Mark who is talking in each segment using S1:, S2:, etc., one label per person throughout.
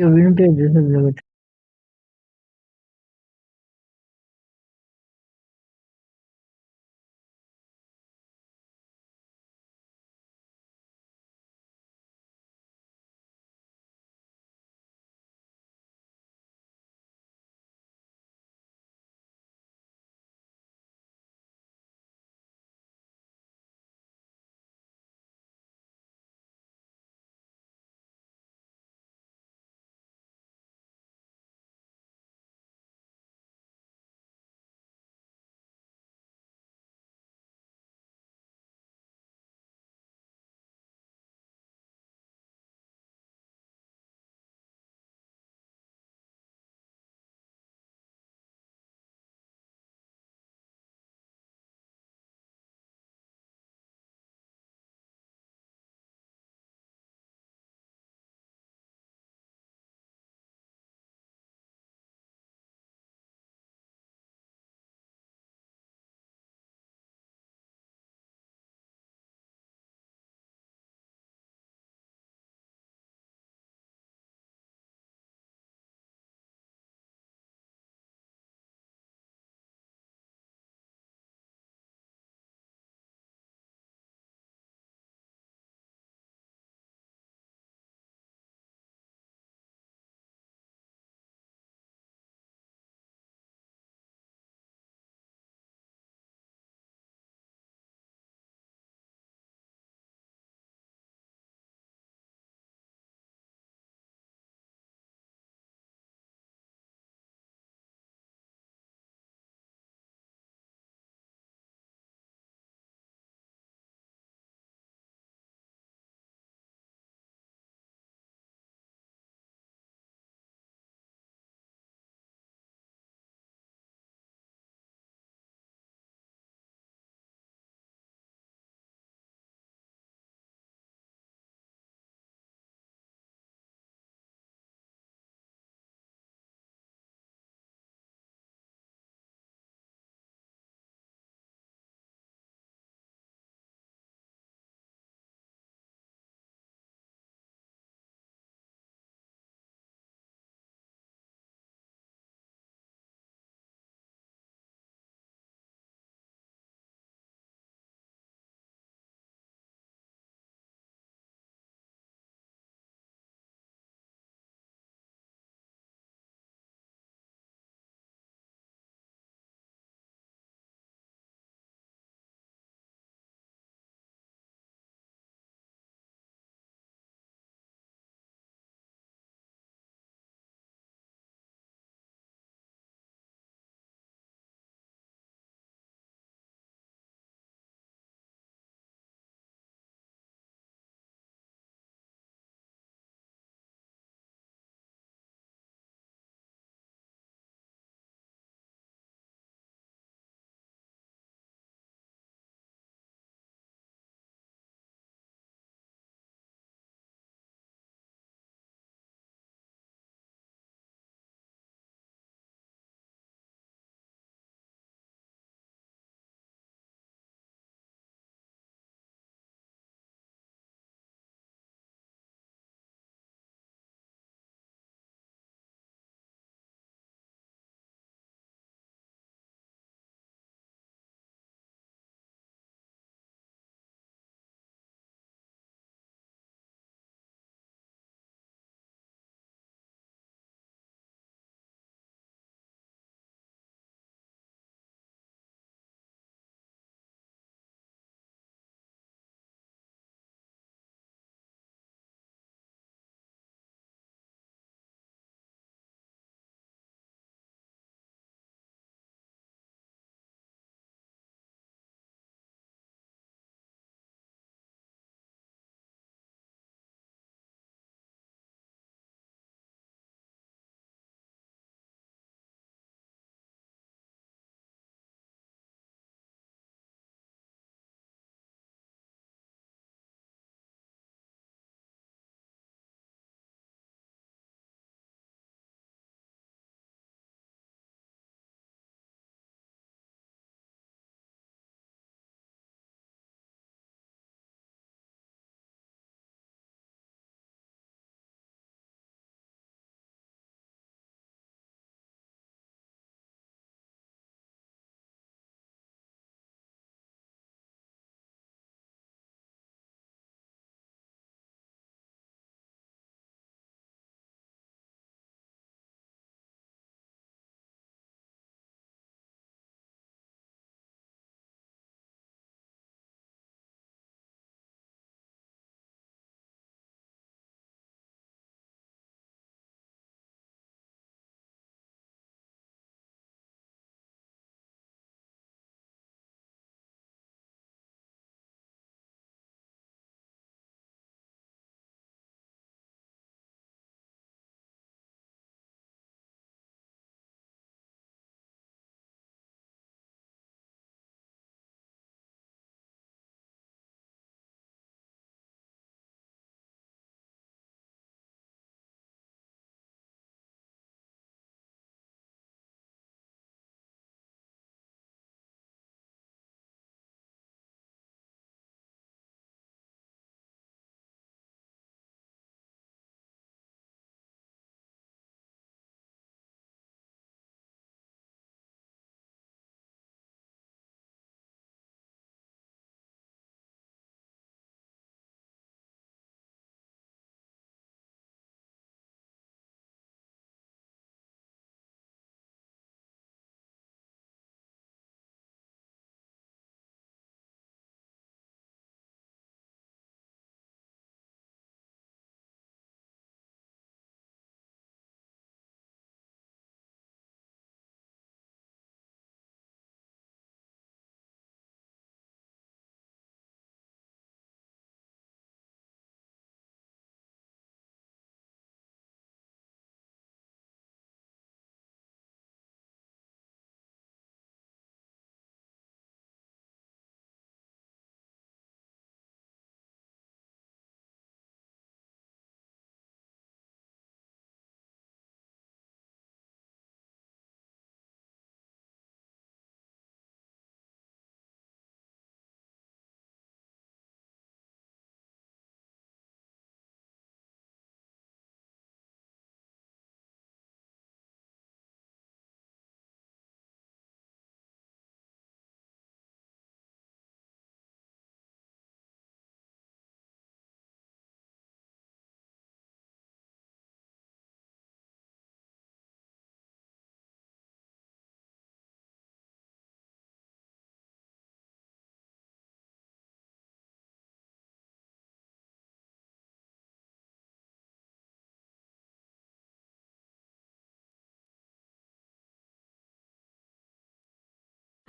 S1: వినిపించదు అసలు.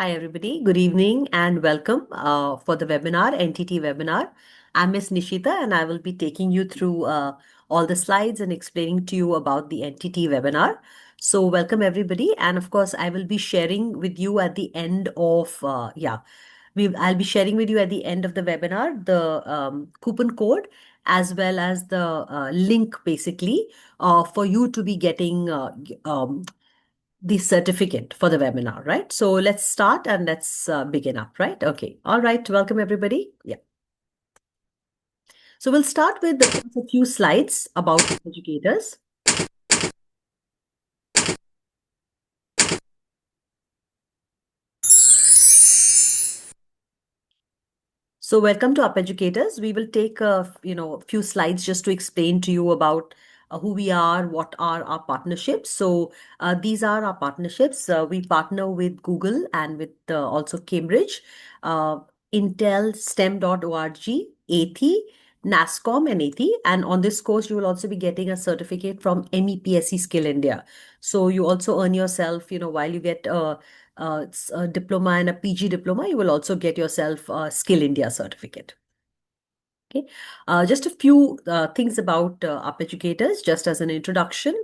S1: Hi, everybody. Good evening and welcome for the webinar, NTT webinar. I'm Miss Nishita and I will be taking you through all the slides and explaining to you about the NTT webinar. So welcome everybody. And of course, I will be sharing with you at the end of, I'll be sharing with you at the end of the webinar, the coupon code as well as the link basically for you to be getting the certificate for the webinar, right? So let's start and let's begin up, right? Okay. All right. Welcome, everybody. Yeah. So we'll start with a few slides about educators. So welcome to Up Educators. We will take a few slides just to explain to you about who we are, what are our partnerships. So these are our partnerships. We partner with Google and with also Cambridge, uh, Intel, STEM.org, ATHI, NASCOM and ATHI. And on this course, you will also be getting a certificate from MEPSC Skill India. So you also earn yourself, while you get a diploma and a PG diploma, you will also get yourself a Skill India certificate. Okay, just a few things about Up Educators, just as an introduction.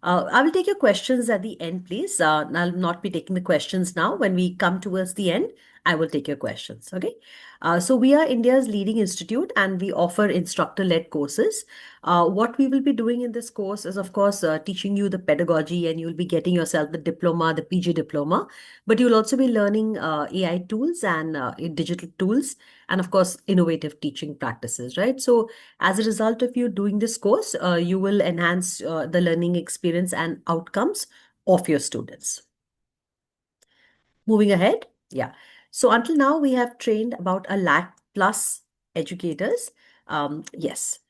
S1: I will take your questions at the end, please. I'll not be taking the questions now. When we come towards the end, I will take your questions. Okay. So we are India's leading institute and we offer instructor-led courses. What we will be doing in this course is, of course, teaching you the pedagogy and you'll be getting yourself the diploma, the PG diploma, but you'll also be learning AI tools and digital tools and of course innovative teaching practices, right? So as a result of you doing this course, you will enhance the learning experience and outcomes of your students. Moving ahead, yeah. So until now we have trained about 1 lakh plus educators. Yes.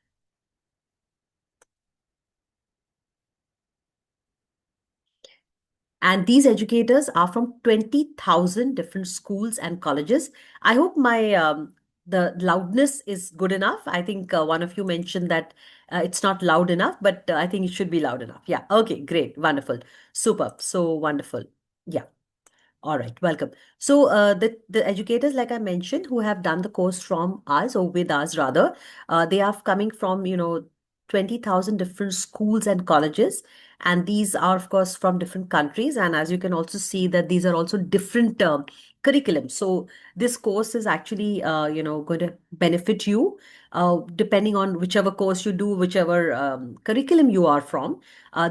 S1: And these educators are from 20,000 different schools and colleges. I hope my the loudness is good enough. I think one of you mentioned that it's not loud enough, but I think it should be loud enough. Yeah. Okay. Great. Wonderful. Superb. So wonderful. Yeah. All right, welcome. So the educators, like I mentioned, who have done the course from us or with us rather, they are coming from 20,000 different schools and colleges, and these are of course from different countries. And as you can also see that these are also different curriculums. So this course is actually going to benefit you depending on whichever course you do, whichever curriculum you are from.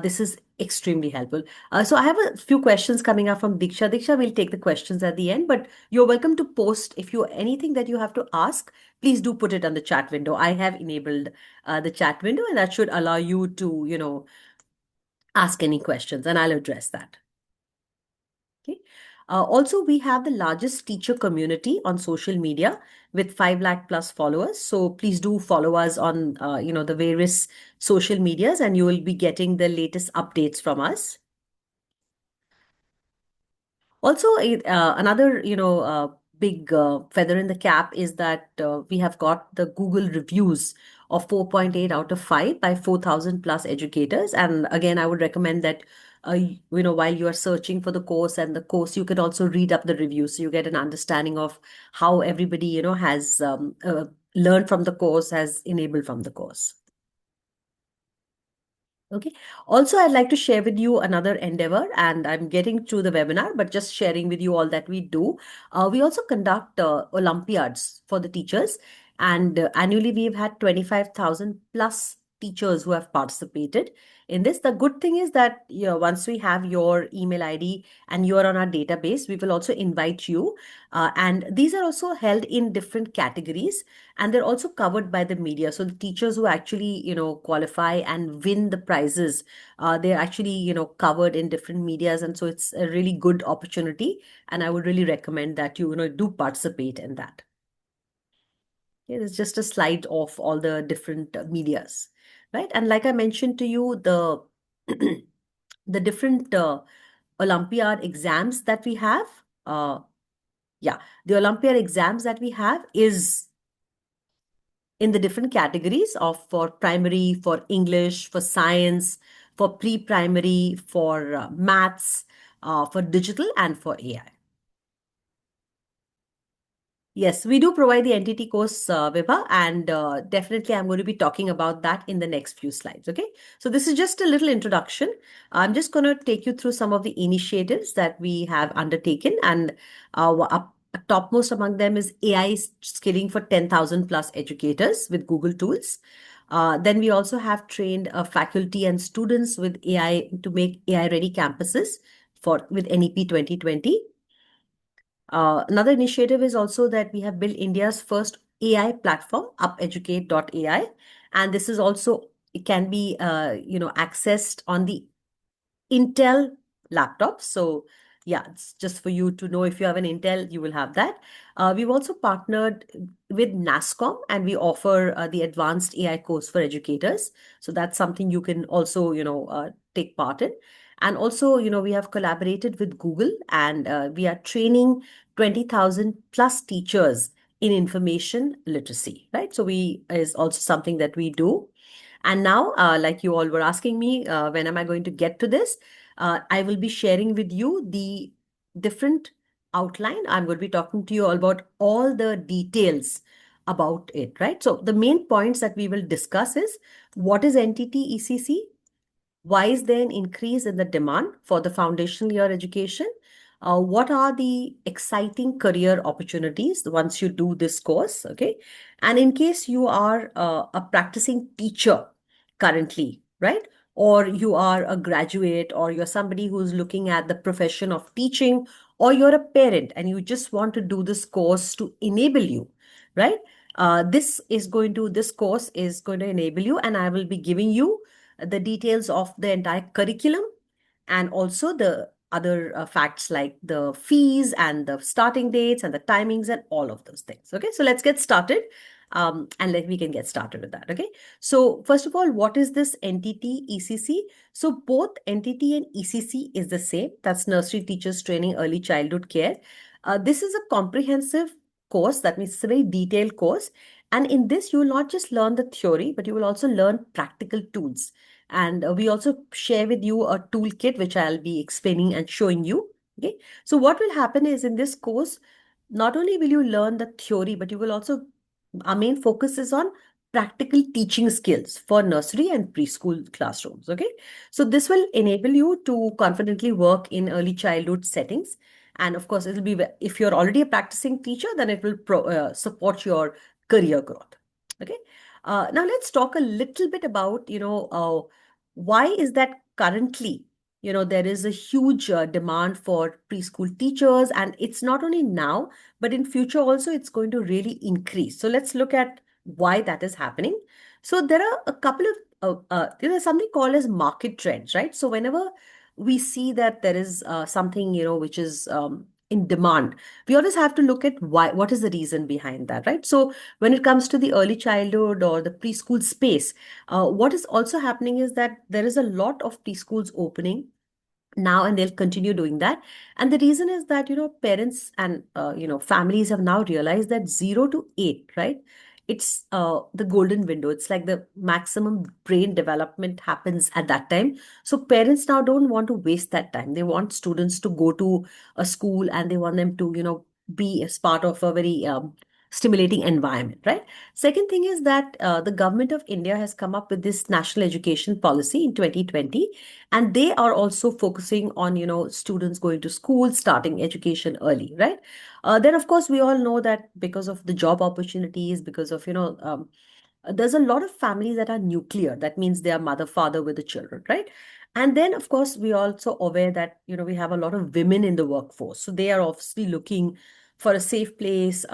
S1: This is extremely helpful. So I have a few questions coming up from Diksha. Diksha, we'll take the questions at the end, but you're welcome to post if you anything that you have to ask. Please do put it on the chat window. I have enabled the chat window, and that should allow you to, ask any questions, and I'll address that. Okay. Also, we have the largest teacher community on social media with 5 lakh plus followers. So please do follow us on, the various social medias, and you will be getting the latest updates from us. Also, another, big feather in the cap is that we have got the Google reviews of 4.8 out of 5 by 4,000 plus educators. And again, I would recommend that, while you are searching for the course and the course, you can also read up the reviews so you get an understanding of how everybody, has learned from the course, has enabled from the course. Okay. Also, I'd like to share with you another endeavor, and I'm getting to the webinar, but just sharing with you all that we do. We also conduct Olympiads for the teachers, and annually we've had 25,000 plus teachers who have participated in this. The good thing is that once we have your email ID and you're on our database, we will also invite you. And these are also held in different categories and they're also covered by the media. So the teachers who actually qualify and win the prizes, they're actually covered in different medias, and so it's a really good opportunity, and I would really recommend that you do participate in that. Okay, it's just a slide of all the different medias, right? And like I mentioned to you, the the different Olympiad exams that we have, yeah, the Olympiad exams that we have is in the different categories of for primary, for English, for science, for pre-primary, for maths, for digital, and for AI. Yes, we do provide the NTT course, Vibha, and definitely I'm going to be talking about that in the next few slides. Okay, so this is just a little introduction. I'm just going to take you through some of the initiatives that we have undertaken, and topmost among them is AI skilling for 10,000 plus educators with Google tools. Then we also have trained faculty and students with AI to make AI ready campuses for with NEP 2020. Another initiative is also that we have built India's first AI platform, upeducate.ai, and this is also it can be accessed on the Intel laptops. So yeah, it's just for you to know if you have an Intel, you will have that. We've also partnered with NASCOM and we offer the advanced AI course for educators. So that's something you can also, take part in. And also, we have collaborated with Google and we are training 20,000 plus teachers in information literacy, right? So we is also something that we do. And now, like you all were asking me, when am I going to get to this? I will be sharing with you the different outline. I'm going to be talking to you all about all the details about it, right? So the main points that we will discuss is what is NTT ECC? Why is there an increase in the demand for the foundational year education? What are the exciting career opportunities once you do this course? Okay. And in case you are a practicing teacher currently, right? Or you are a graduate, or you're somebody who's looking at the profession of teaching, or you're a parent and you just want to do this course to enable you, right? This course is going to enable you, and I will be giving you the details of the entire curriculum and also the other facts like the fees and the starting dates and the timings and all of those things. Okay, so let's get started. We can get started with that. Okay, so first of all, what is this NTT ECC? So both NTT and ECC is the same. That's Nursery Teachers Training Early Childhood Care. This is a comprehensive course. That means it's a very detailed course. And in this, you will not just learn the theory, but you will also learn practical tools. And we also share with you a toolkit, which I'll be explaining and showing you. Okay. So what will happen is in this course, not only will you learn the theory, but you will also, our main focus is on practical teaching skills for nursery and preschool classrooms. Okay. So this will enable you to confidently work in early childhood settings. And of course, it'll be, if you're already a practicing teacher, then it will support your career growth. Okay. Now let's talk a little bit about, why is that currently, there is a huge demand for preschool teachers, and it's not only now, but in future also, it's going to really increase. So let's look at why that is happening. So there are a couple of, there's something called as market trends, right? So whenever we see that there is something, which is in demand, we always have to look at what is the reason behind that, right? So when it comes to the early childhood or the preschool space, what is also happening is that there is a lot of preschools opening now, and they'll continue doing that. And the reason is that parents and families have now realized that 0 to 8, right, it's the golden window. It's like the maximum brain development happens at that time. So parents now don't want to waste that time. They want students to go to a school, and they want them to be as part of a very stimulating environment, right? Second thing is that the government of India has come up with this national education policy in 2020, and they are also focusing on students going to school, starting education early, right? Then of course we all know that because of the job opportunities, because of there's a lot of families that are nuclear. That means they are mother father with the children, right? And then of course we are also aware that we have a lot of women in the workforce, so they are obviously looking for a safe place,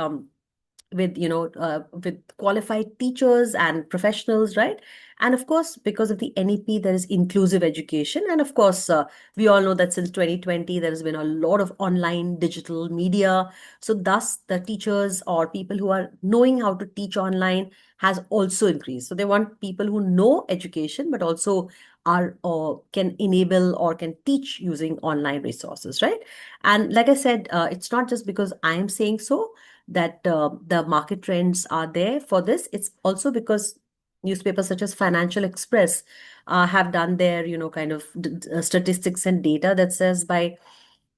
S1: with with qualified teachers and professionals, right? And of course, because of the NEP, there is inclusive education. And of course, we all know that since 2020 there has been a lot of online digital media. So thus the teachers or people who are knowing how to teach online has also increased. So they want people who know education but also are or can enable or can teach using online resources, right? And like I said, it's not just because I am saying so that the market trends are there for this. It's also because newspapers such as Financial Express have done their, kind of statistics and data that says by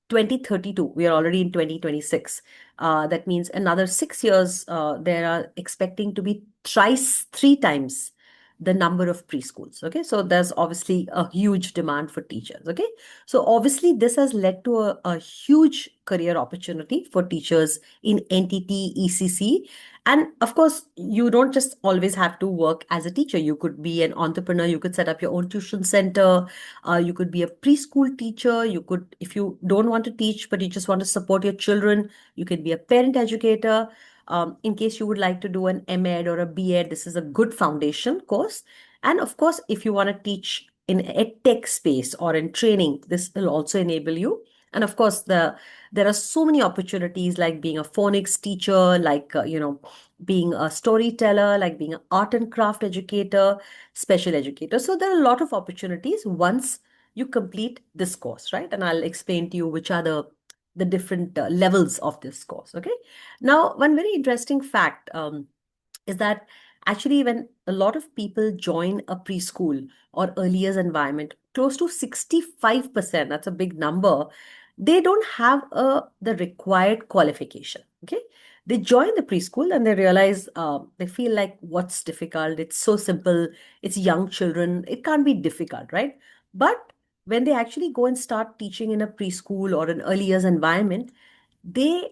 S1: 2032. We are already in 2026. That means another 6 years, there are expecting to be thrice, three times the number of preschools. Okay. So there's obviously a huge demand for teachers. Okay. So obviously this has led to a huge career opportunity for teachers in NTT, ECC. And of course, you don't just always have to work as a teacher. You could be an entrepreneur. You could set up your own tuition center. You could be a preschool teacher. You could, if you don't want to teach, but you just want to support your children, you can be a parent educator. In case you would like to do an MEd or a BEd, this is a good foundation course. And of course, if you want to teach in a tech space or in training, this will also enable you. And of course, there are so many opportunities like being a phonics teacher, like being a storyteller, like being an art and craft educator, special educator. So there are a lot of opportunities once you complete this course, right? And I'll explain to you which are the different levels of this course. Okay. Now, one very interesting fact is that actually when a lot of people join a preschool or early years environment, close to 65%, that's a big number, they don't have the required qualification. Okay. They join the preschool and they realize they feel like what's difficult? It's so simple. It's young children. It can't be difficult, right? But when they actually go and start teaching in a preschool or an early years environment, they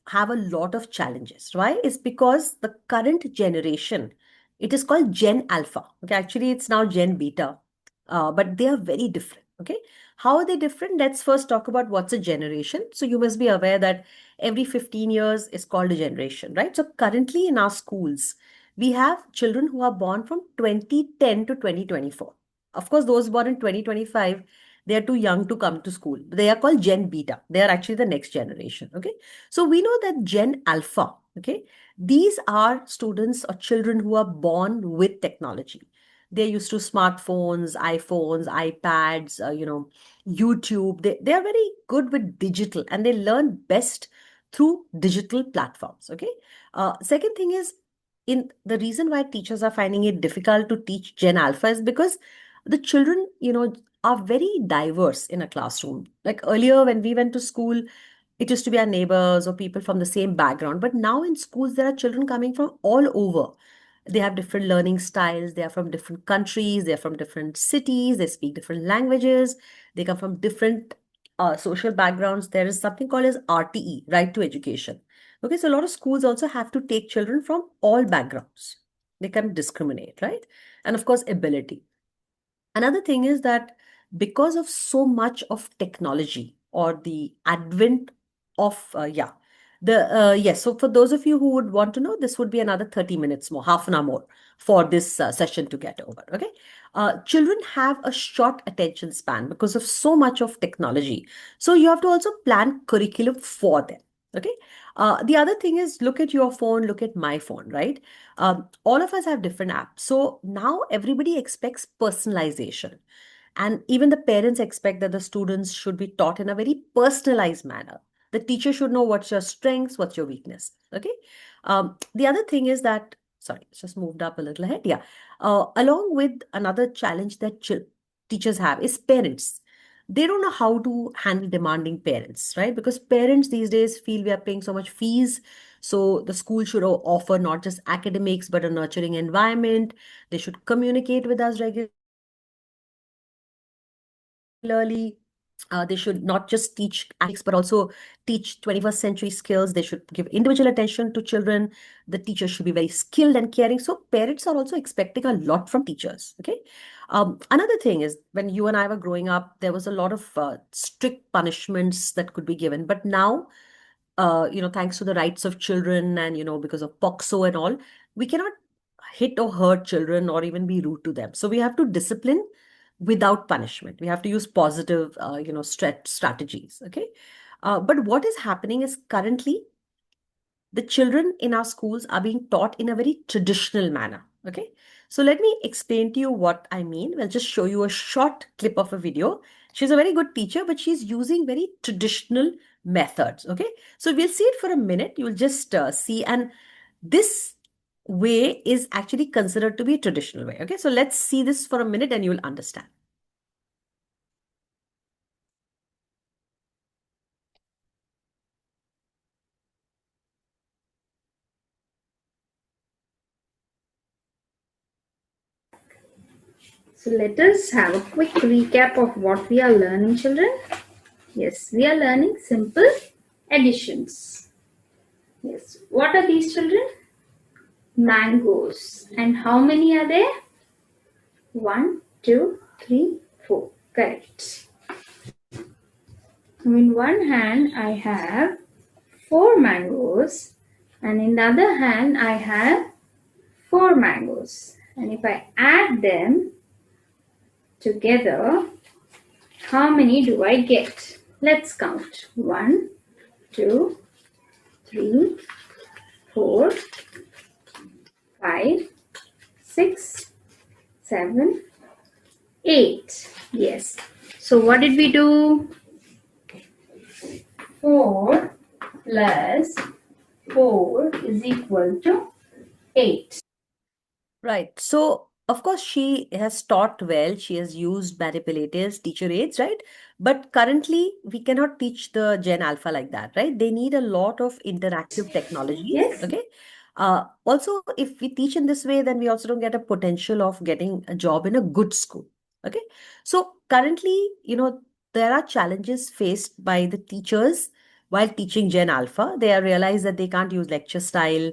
S1: have a lot of challenges. Why? It's because the current generation, it is called Gen Alpha. Okay, actually, it's now Gen Beta, but they are very different. Okay, how are they different? Let's first talk about what's a generation. So you must be aware that every 15 years is called a generation, right? So currently in our schools, we have children who are born from 2010 to 2024. Of course, those born in 2025, they are too young to come to school. They are called Gen Beta. They are actually the next generation. Okay. So we know that Gen Alpha, okay, these are students or children who are born with technology. They're used to smartphones, iPhones, iPads, YouTube. They are very good with digital and they learn best through digital platforms. Okay. Second thing is, in the reason why teachers are finding it difficult to teach Gen Alpha is because the children, are very diverse in a classroom. Like earlier when we went to school, it used to be our neighbors or people from the same background. But now in schools, there are children coming from all over. They have different learning styles. They are from different countries. They're from different cities. They speak different languages. They come from different social backgrounds. There is something called as RTE, Right to Education. Okay, so a lot of schools also have to take children from all backgrounds. They can discriminate, right? And of course, ability. Another thing is that because of so much of technology or the advent of, yes. So for those of you who would want to know, this would be another 30 minutes more, half an hour more for this session to get over. Okay. Children have a short attention span because of so much of technology. So you have to also plan curriculum for them. Okay. The other thing is look at your phone, look at my phone, right? All of us have different apps. So now everybody expects personalization. And even the parents expect that the students should be taught in a very personalized manner. The teacher should know what's your strengths, what's your weakness. Okay. The other thing is that, sorry, it's just moved up a little ahead. Yeah. Along with another challenge that teachers have is parents. They don't know how to handle demanding parents, right? Because parents these days feel we are paying so much fees. So the school should offer not just academics, but a nurturing environment. They should communicate with us regularly. They should not just teach academics, but also teach 21st century skills. They should give individual attention to children. The teachers should be very skilled and caring. So parents are also expecting a lot from teachers. Okay. Another thing is when you and I were growing up, there was a lot of strict punishments that could be given. But now, thanks to the rights of children and, because of POXO and all, we cannot hit or hurt children or even be rude to them. So we have to discipline without punishment. We have to use positive, strategies. Okay. But what is happening is currently the children in our schools are being taught in a very traditional manner. Okay. So let me explain to you what I mean. We'll just show you a short clip of a video. She's a very good teacher, but she's using very traditional methods. Okay. So we'll see it for a minute. You'll just see. And this way is actually considered to be a traditional way. Okay. So let's see this for a minute and you'll understand.
S2: So let us have a quick recap of what we are learning, children. Yes, we are learning simple additions. Yes, what are these, children? Mangoes. And how many are there? One, two, three, four. Correct. In one hand, I have four mangoes, and in the other hand, I have four mangoes. And if I add them together, how many do I get? Let's count. One, two, three, four, five, six, seven, eight. Yes. So what did we do? 4 plus 4 is equal to 8.
S1: Right. So, of course, she has taught well. She has used manipulatives, teacher aids, right? But currently, we cannot teach the Gen Alpha like that, right? They need a lot of interactive technologies.
S2: Yes?
S1: Okay. Also, if we teach in this way, then we also don't get a potential of getting a job in a good school. Okay. So, currently, there are challenges faced by the teachers while teaching Gen Alpha. They are realized that they can't use lecture style.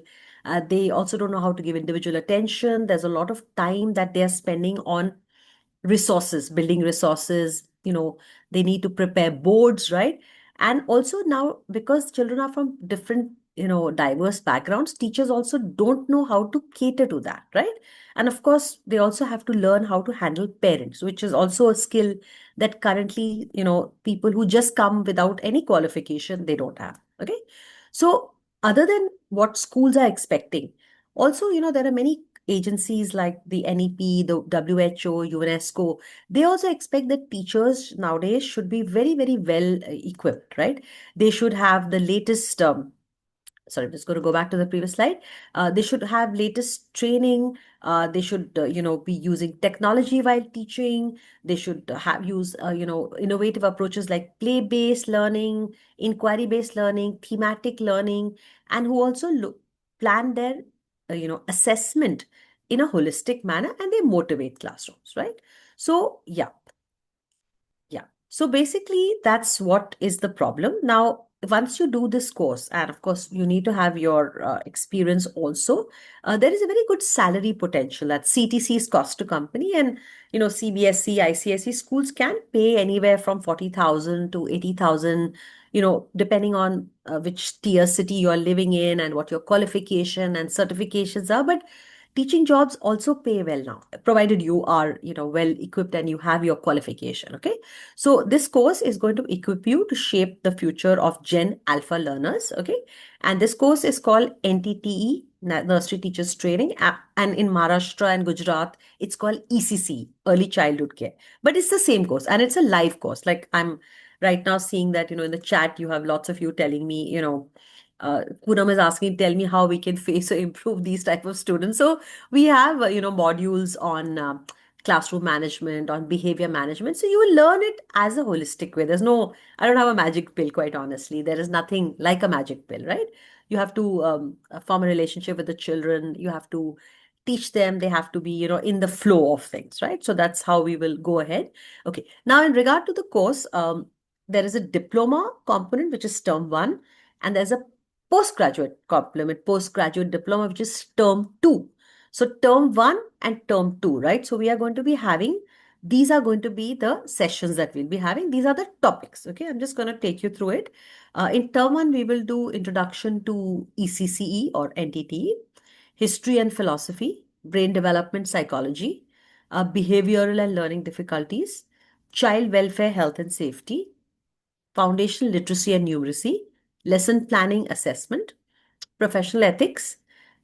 S1: They also don't know how to give individual attention. There's a lot of time that they are spending on resources, building resources. They need to prepare boards, right? And also now, because children are from different, diverse backgrounds, teachers also don't know how to cater to that, right? And of course, they also have to learn how to handle parents, which is also a skill that currently, people who just come without any qualification, they don't have. Okay. So, other than what schools are expecting, also, there are many agencies like the NEP, the WHO, UNESCO. They also expect that teachers nowadays should be very, very well equipped, right? They should have the latest sorry, I'm just going to go back to the previous slide. They should have latest training. They should, be using technology while teaching. They should have use, innovative approaches like play-based learning, inquiry-based learning, thematic learning, and who also plan their, assessment in a holistic manner, and they motivate classrooms, right? So, yeah. Yeah. So basically, that's what is the problem. Now, once you do this course, and of course, you need to have your experience also, there is a very good salary potential at CTC's cost to company. And, CBSE, ICSE schools can pay anywhere from 40,000 to 80,000, depending on which tier city you're living in and what your qualification and certifications are. But teaching jobs also pay well now, provided you are, well equipped and you have your qualification. Okay. So this course is going to equip you to shape the future of Gen Alpha learners. Okay. And this course is called NTTE, Nursery Teachers Training. And in Maharashtra and Gujarat, it's called ECCE, Early Childhood Care. But it's the same course and it's a live course. Like I'm right now seeing that, in the chat, you have lots of you telling me, Poonam is asking, tell me how we can face or improve these type of students. So we have, modules on classroom management, on behavior management. So you will learn it as a holistic way. I don't have a magic pill, quite honestly. There is nothing like a magic pill, right? You have to form a relationship with the children. You have to teach them. They have to be, in the flow of things, right? So that's how we will go ahead. Okay. Now, in regard to the course, there is a diploma component, which is term one, and there's a postgraduate complement, postgraduate diploma, which is term two. So term one and term two, right? So we are going to be having, these are going to be the sessions that we'll be having. These are the topics. Okay. I'm just going to take you through it. In term one, we will do introduction to ECCE or NTT, history and philosophy, brain development psychology, behavioral and learning difficulties, child welfare, health and safety, foundational literacy and numeracy, lesson planning assessment, professional ethics,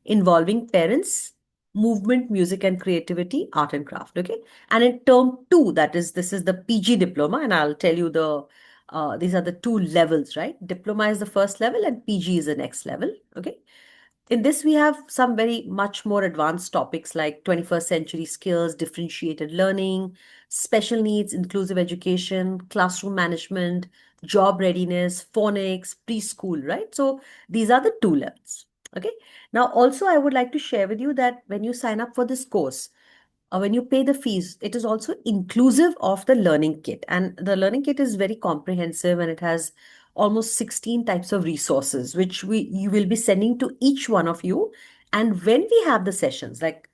S1: involving parents, movement, music and creativity, art and craft. Okay. And in term two, this is the PG diploma, and I'll tell you these are the two levels, right? Diploma is the first level and PG is the next level. Okay. In this, we have some very much more advanced topics like 21st century skills, differentiated learning, special needs, inclusive education, classroom management, job readiness, phonics, preschool, right? So these are the two levels. Okay. Now, also, I would like to share with you that when you sign up for this course, when you pay the fees, it is also inclusive of the learning kit. And the learning kit is very comprehensive, and it has almost 16 types of resources, which you will be sending to each one of you. And when we have the sessions, like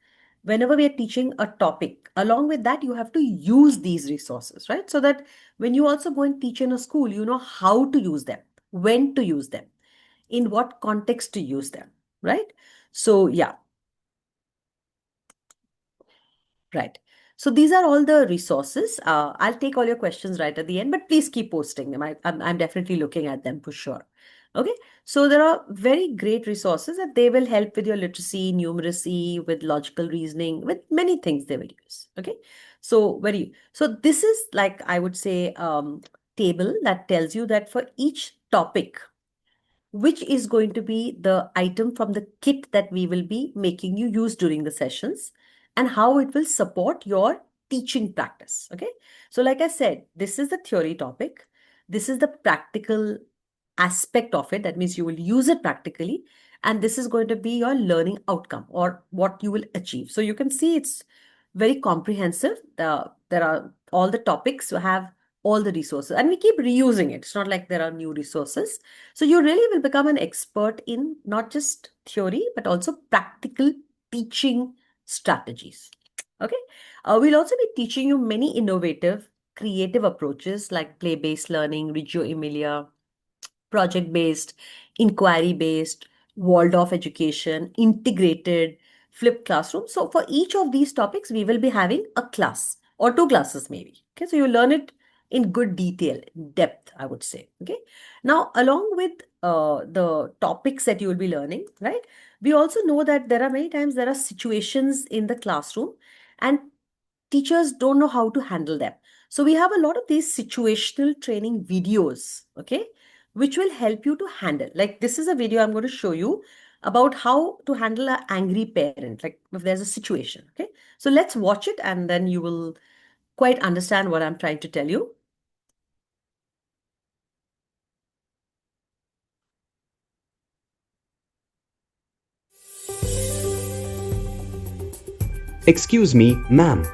S1: whenever we are teaching a topic, along with that, you have to use these resources, right? So that when you also go and teach in a school, you know how to use them, when to use them, in what context to use them, right? So, yeah. Right. So these are all the resources. I'll take all your questions right at the end, but please keep posting them. I'm definitely looking at them for sure. Okay. So there are very great resources that they will help with your literacy, numeracy, with logical reasoning, with many things they will use. Okay. So this is like, I would say, table that tells you that for each topic, which is going to be the item from the kit that we will be making you use during the sessions, and how it will support your teaching practice. Okay. So, like I said, this is the theory topic. This is the practical aspect of it. That means you will use it practically. And this is going to be your learning outcome or what you will achieve. So you can see it's very comprehensive. There are all the topics have all the resources, and we keep reusing it. It's not like there are new resources. So you really will become an expert in not just theory, but also practical teaching strategies. Okay. We'll also be teaching you many innovative, creative approaches like play-based learning, Reggio Emilia, project-based, inquiry-based, Waldorf education, integrated, flipped classroom. So for each of these topics, we will be having a class or two classes maybe. Okay, so you learn it in good detail, depth, I would say. Okay. Now, along with the topics that you will be learning, right? We also know that there are many times there are situations in the classroom, and teachers don't know how to handle them. So we have a lot of these situational training videos, okay, which will help you to handle. Like this is a video I'm going to show you about how to handle an angry parent, like if there's a situation, okay? So let's watch it and then you will quite understand what I'm trying to tell you.
S3: Excuse me, ma'am.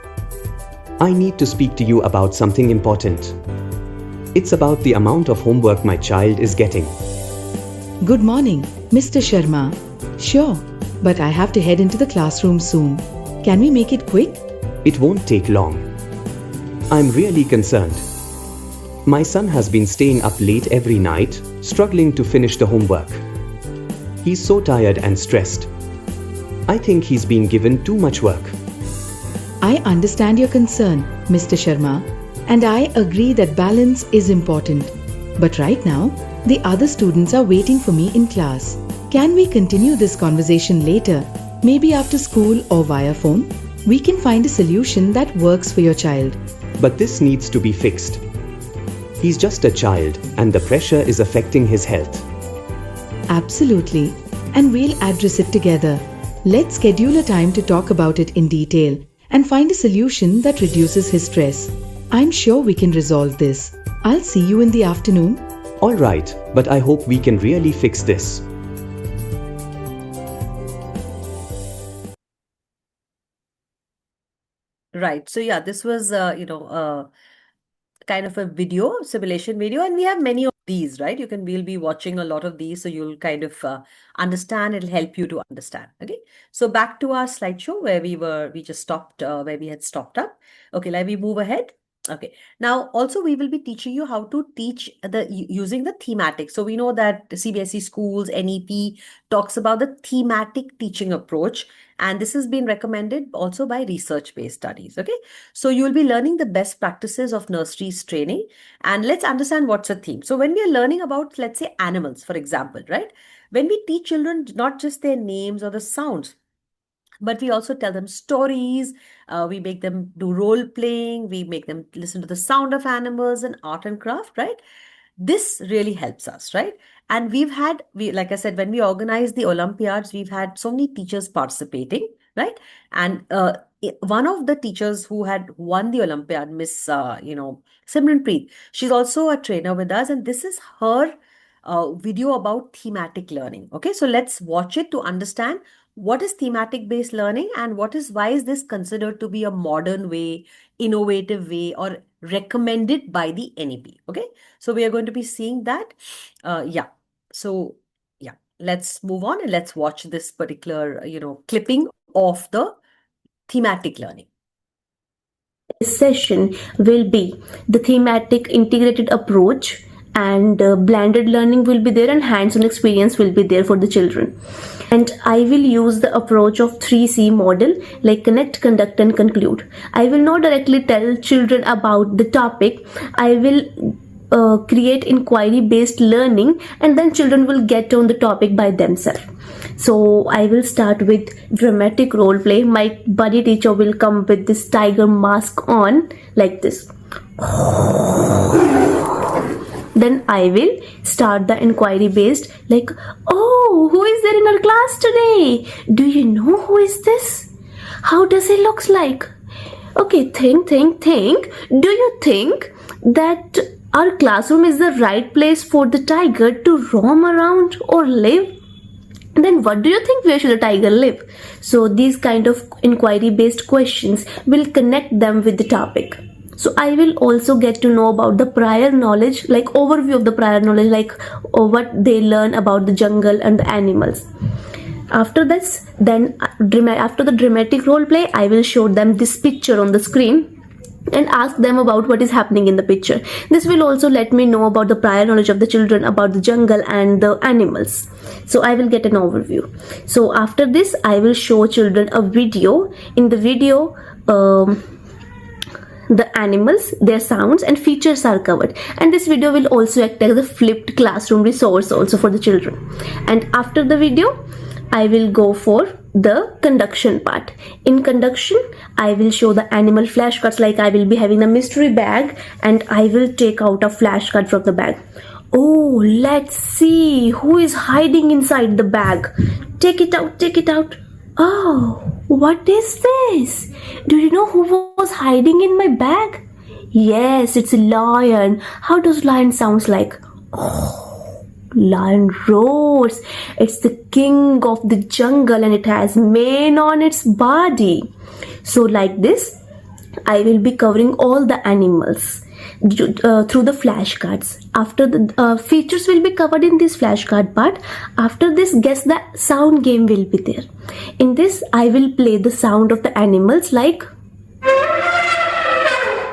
S3: I need to speak to you about something important. It's about the amount of homework my child is getting.
S4: Good morning, Mr. Sharma. Sure, but I have to head into the classroom soon. Can we make it quick?
S3: It won't take long. I'm really concerned. My son has been staying up late every night, struggling to finish the homework. He's so tired and stressed. I think he's being given too much work.
S4: I understand your concern, Mr. Sharma, and I agree that balance is important. But right now, the other students are waiting for me in class. Can we continue this conversation later, maybe after school or via phone? We can find a solution that works for your child.
S3: But this needs to be fixed. He's just a child, and the pressure is affecting his health.
S4: Absolutely, and we'll address it together. Let's schedule a time to talk about it in detail and find a solution that reduces his stress. I'm sure we can resolve this. I'll see you in the afternoon.
S3: All right, but I hope we can really fix this.
S1: Right. So yeah, this was kind of a video, simulation video, and we have many of these, right? We'll be watching a lot of these, so you'll kind of understand. It'll help you to understand. Okay. So back to our slideshow where we just stopped, where we had stopped up. Okay, let me move ahead. Okay. Now, also we will be teaching you how to teach using the thematic. So we know that CBSE schools, NEP talks about the thematic teaching approach, and this has been recommended also by research-based studies. Okay. So you will be learning the best practices of nurseries training, and let's understand what's a theme. So when we are learning about, let's say, animals, for example, right? When we teach children not just their names or the sounds, but we also tell them stories. We make them do role playing. We make them listen to the sound of animals and art and craft, right? This really helps us, right? And like I said, when we organize the Olympiads, we've had so many teachers participating, right? And one of the teachers who had won the Olympiad, Miss, Simranpreet, she's also a trainer with us, and this is her video about thematic learning. Okay, so let's watch it to understand what is thematic based learning and why is this considered to be a modern way, innovative way, or recommended by the NEP. Okay, so we are going to be seeing that. Yeah, so yeah, let's move on and let's watch this particular clipping of the thematic learning.
S5: This session will be the thematic integrated approach, and blended learning will be there, and hands-on experience will be there for the children. And I will use the approach of 3C model, like connect, conduct, and conclude. I will not directly tell children about the topic. I will create inquiry based learning, and then children will get on the topic by themselves. So I will start with dramatic role play. My buddy teacher will come with this tiger mask on, like this. Then I will start the inquiry based, like, oh, who is there in our class today? Do you know who is this? How does he looks like? Okay, think. Do you think that our classroom is the right place for the tiger to roam around or live? Then what do you think, where should a tiger live? So these kind of inquiry based questions will connect them with the topic. So I will also get to know about the prior knowledge, like overview of the prior knowledge, like what they learn about the jungle and the animals. After this, then after the dramatic role play, I will show them this picture on the screen and ask them about what is happening in the picture. This will also let me know about the prior knowledge of the children about the jungle and the animals. So I will get an overview. So after this, I will show children a video. In the video, the animals, their sounds and features are covered, and this video will also act as a flipped classroom resource also for the children. And after the video, I will go for the conduction part. In conduction, I will show the animal flashcards, like I will be having a mystery bag and I will take out a flashcard from the bag. Oh, let's see who is hiding inside the bag. Take it out. Oh, what is this? Do you know who was hiding in my bag? Yes, it's a lion. How does lion sounds like? Oh, lion roars. It's the king of the jungle and it has mane on its body. So like this, I will be covering all the animals through the flashcards. After the features will be covered in this flashcard part. After this, guess the sound game will be there. In this, I will play the sound of the animals, like,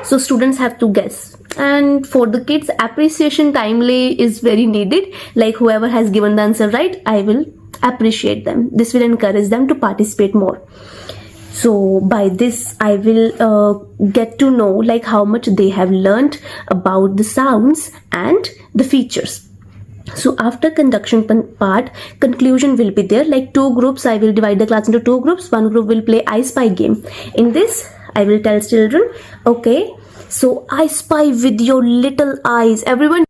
S5: so students have to guess. And for the kids, appreciation timely is very needed, like whoever has given the answer right, I will appreciate them. This will encourage them to participate more. So by this, I will get to know like how much they have learned about the sounds and the features. So after conduction part, conclusion will be there, like two groups. I will divide the class into two groups. One group will play I Spy game. In this, I will tell children, okay, so I spy with your little eyes. Everyone.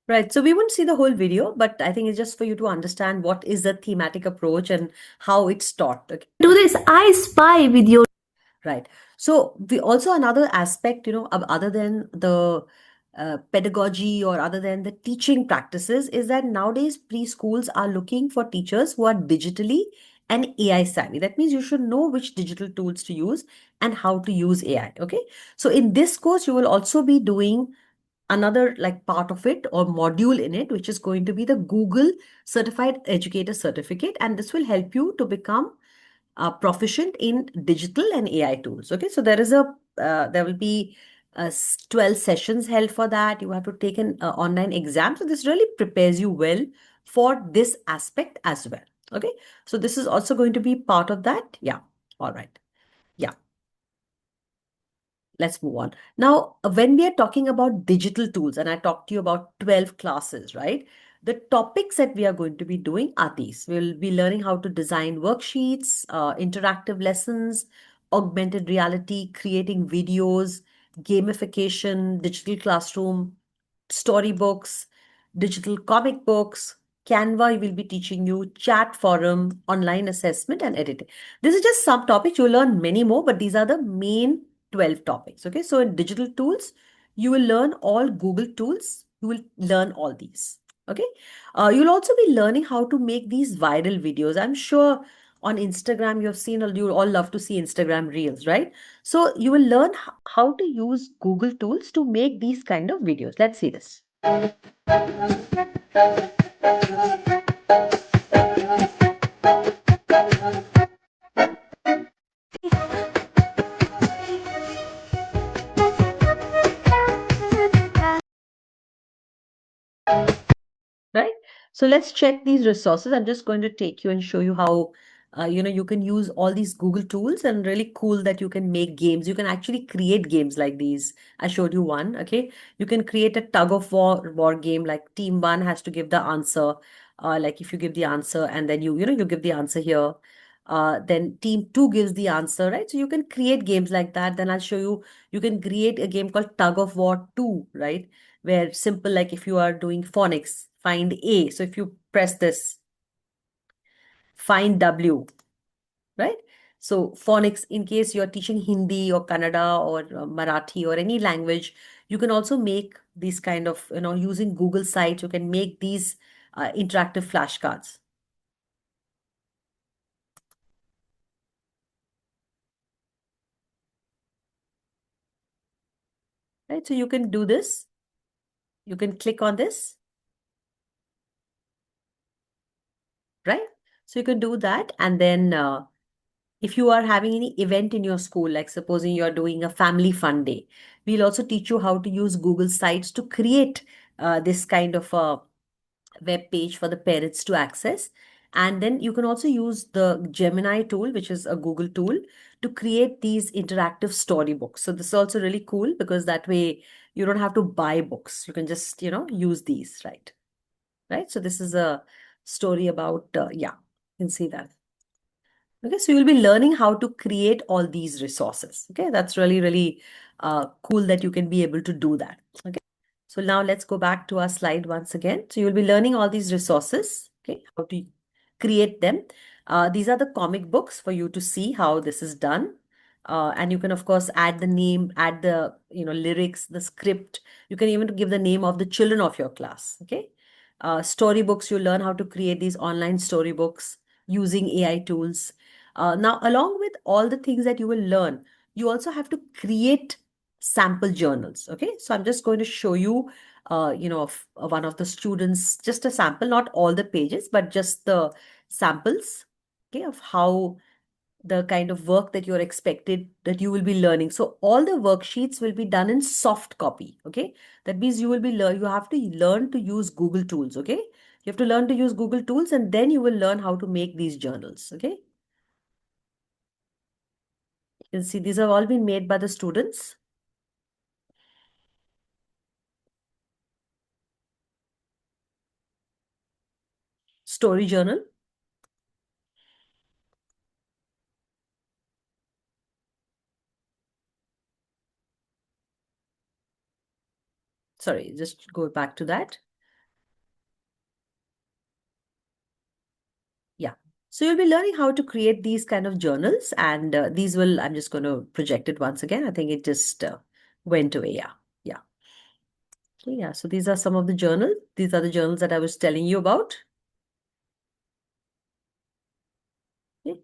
S1: Right. So we won't see the whole video, but I think it's just for you to understand what is the thematic approach and how it's taught. Okay.
S5: Do this. I spy with your.
S1: Right. So we also another aspect, other than the pedagogy or other than the teaching practices, is that nowadays preschools are looking for teachers who are digitally and AI savvy. That means you should know which digital tools to use and how to use AI. Okay. So in this course, you will also be doing another like part of it or module in it, which is going to be the Google Certified Educator Certificate. And this will help you to become proficient in digital and AI tools. Okay, so there will be 12 sessions held for that. You have to take an online exam. So this really prepares you well for this aspect as well. Okay, so this is also going to be part of that. Yeah, all right. Yeah. Let's move on. Now, when we are talking about digital tools, and I talked to you about 12 classes, right? The topics that we are going to be doing are these. We'll be learning how to design worksheets, interactive lessons, augmented reality, creating videos, gamification, digital classroom, storybooks, digital comic books, Canva. Will be teaching you chat forum, online assessment, and editing. This is just some topics. You'll learn many more, but these are the main 12 topics. Okay, so in digital tools, you will learn all Google tools. You will learn all these. Okay, you'll also be learning how to make these viral videos. I'm sure on Instagram, you've seen, you all love to see Instagram reels, right? So you will learn how to use Google tools to make these kind of videos. Let's see this. Right? So let's check these resources. I'm just going to take you and show you how you can use all these Google tools, and really cool that you can make games. You can actually create games like these. I showed you one. Okay, you can create a tug of war game, like team one has to give the answer. Like if you give the answer and then you give the answer here. Then team two gives the answer, right? So you can create games like that. Then I'll show you. You can create a game called Tug of War 2, right? Where simple, like if you are doing phonics, find A. So if you press this, find W, right? So phonics, in case you're teaching Hindi or Kannada or Marathi or any language, you can also make these kind of, using Google Sites, you can make these interactive flashcards. Right? So you can do this. You can click on this, right? So you can do that. And then if you are having any event in your school, like supposing you're doing a family fun day, we'll also teach you how to use Google Sites to create this kind of a web page for the parents to access. And then you can also use the Gemini tool, which is a Google tool, to create these interactive storybooks. So this is also really cool, because that way you don't have to buy books. You can just, use these, right? Right. So this is a story about, you can see that. Okay, so you'll be learning how to create all these resources. Okay, that's really, really cool that you can be able to do that. Okay, so now let's go back to our slide once again. So you'll be learning all these resources, okay, how to create them. These are the comic books for you to see how this is done. And you can, of course, add the name, add the, lyrics, the script. You can even give the name of the children of your class. Okay, storybooks, you learn how to create these online storybooks using AI tools. Now, along with all the things that you will learn, you also have to create sample journals. Okay, so I'm just going to show you, one of the students, just a sample, not all the pages, but just the samples, okay, of how the kind of work that you're expected that you will be learning. So all the worksheets will be done in soft copy. Okay, that means you will be you have to learn to use Google tools. Okay, you have to learn to use Google tools, and then you will learn how to make these journals. Okay. You can see these have all been made by the students. Story journal. Sorry, just go back to that. Yeah. So you'll be learning how to create these kind of journals, and these will, I'm just going to project it once again. I think it just went away. Yeah. Yeah. Okay, yeah. So these are some of the journals. These are the journals that I was telling you about. Okay.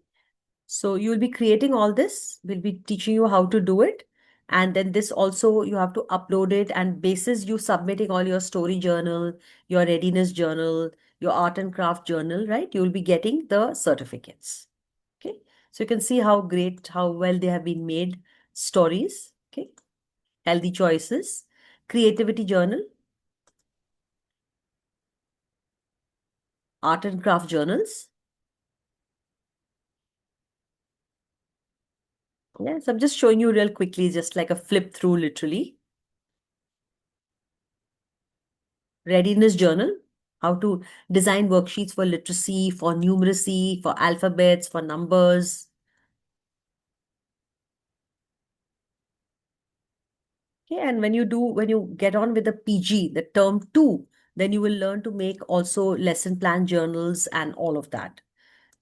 S1: So you'll be creating all this. We'll be teaching you how to do it. And then this also, you have to upload it, and basis you submitting all your story journal, your readiness journal, your art and craft journal, right? You'll be getting the certificates. Okay. So you can see how great, how well they have been made stories. Okay. Healthy choices, creativity journal, art and craft journals. Yes, I'm just showing you real quickly, just like a flip through literally. Readiness journal, how to design worksheets for literacy, for numeracy, for alphabets, for numbers. Okay, and when you get on with the PG, the term 2, then you will learn to make also lesson plan journals and all of that.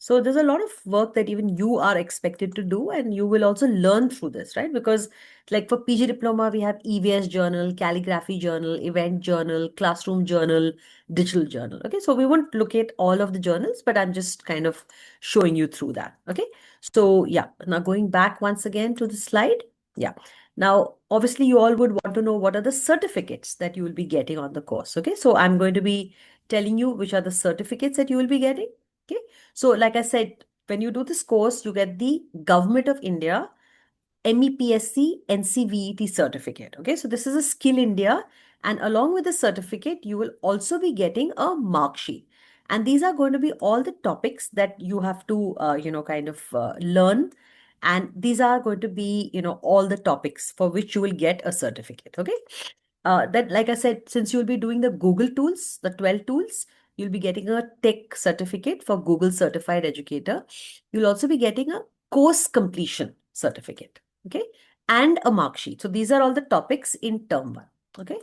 S1: So there's a lot of work that even you are expected to do, and you will also learn through this, right? Because like for PG diploma, we have EVS journal, calligraphy journal, event journal, classroom journal, digital journal. Okay, so we won't look at all of the journals, but I'm just kind of showing you through that. Okay, so yeah, now going back once again to the slide. Yeah. Now, obviously, you all would want to know what are the certificates that you will be getting on the course. Okay, so I'm going to be telling you which are the certificates that you will be getting. Okay, so like I said, when you do this course, you get the Government of India MEPSC NCVET certificate. Okay, so this is a Skill India, and along with the certificate, you will also be getting a mark sheet. And these are going to be all the topics that you have to, kind of learn. And these are going to be, all the topics for which you will get a certificate. Okay, that, like I said, since you'll be doing the Google tools, the 12 tools, you'll be getting a tech certificate for Google Certified Educator. You'll also be getting a course completion certificate. Okay, and a mark sheet. So these are all the topics in term one. Okay.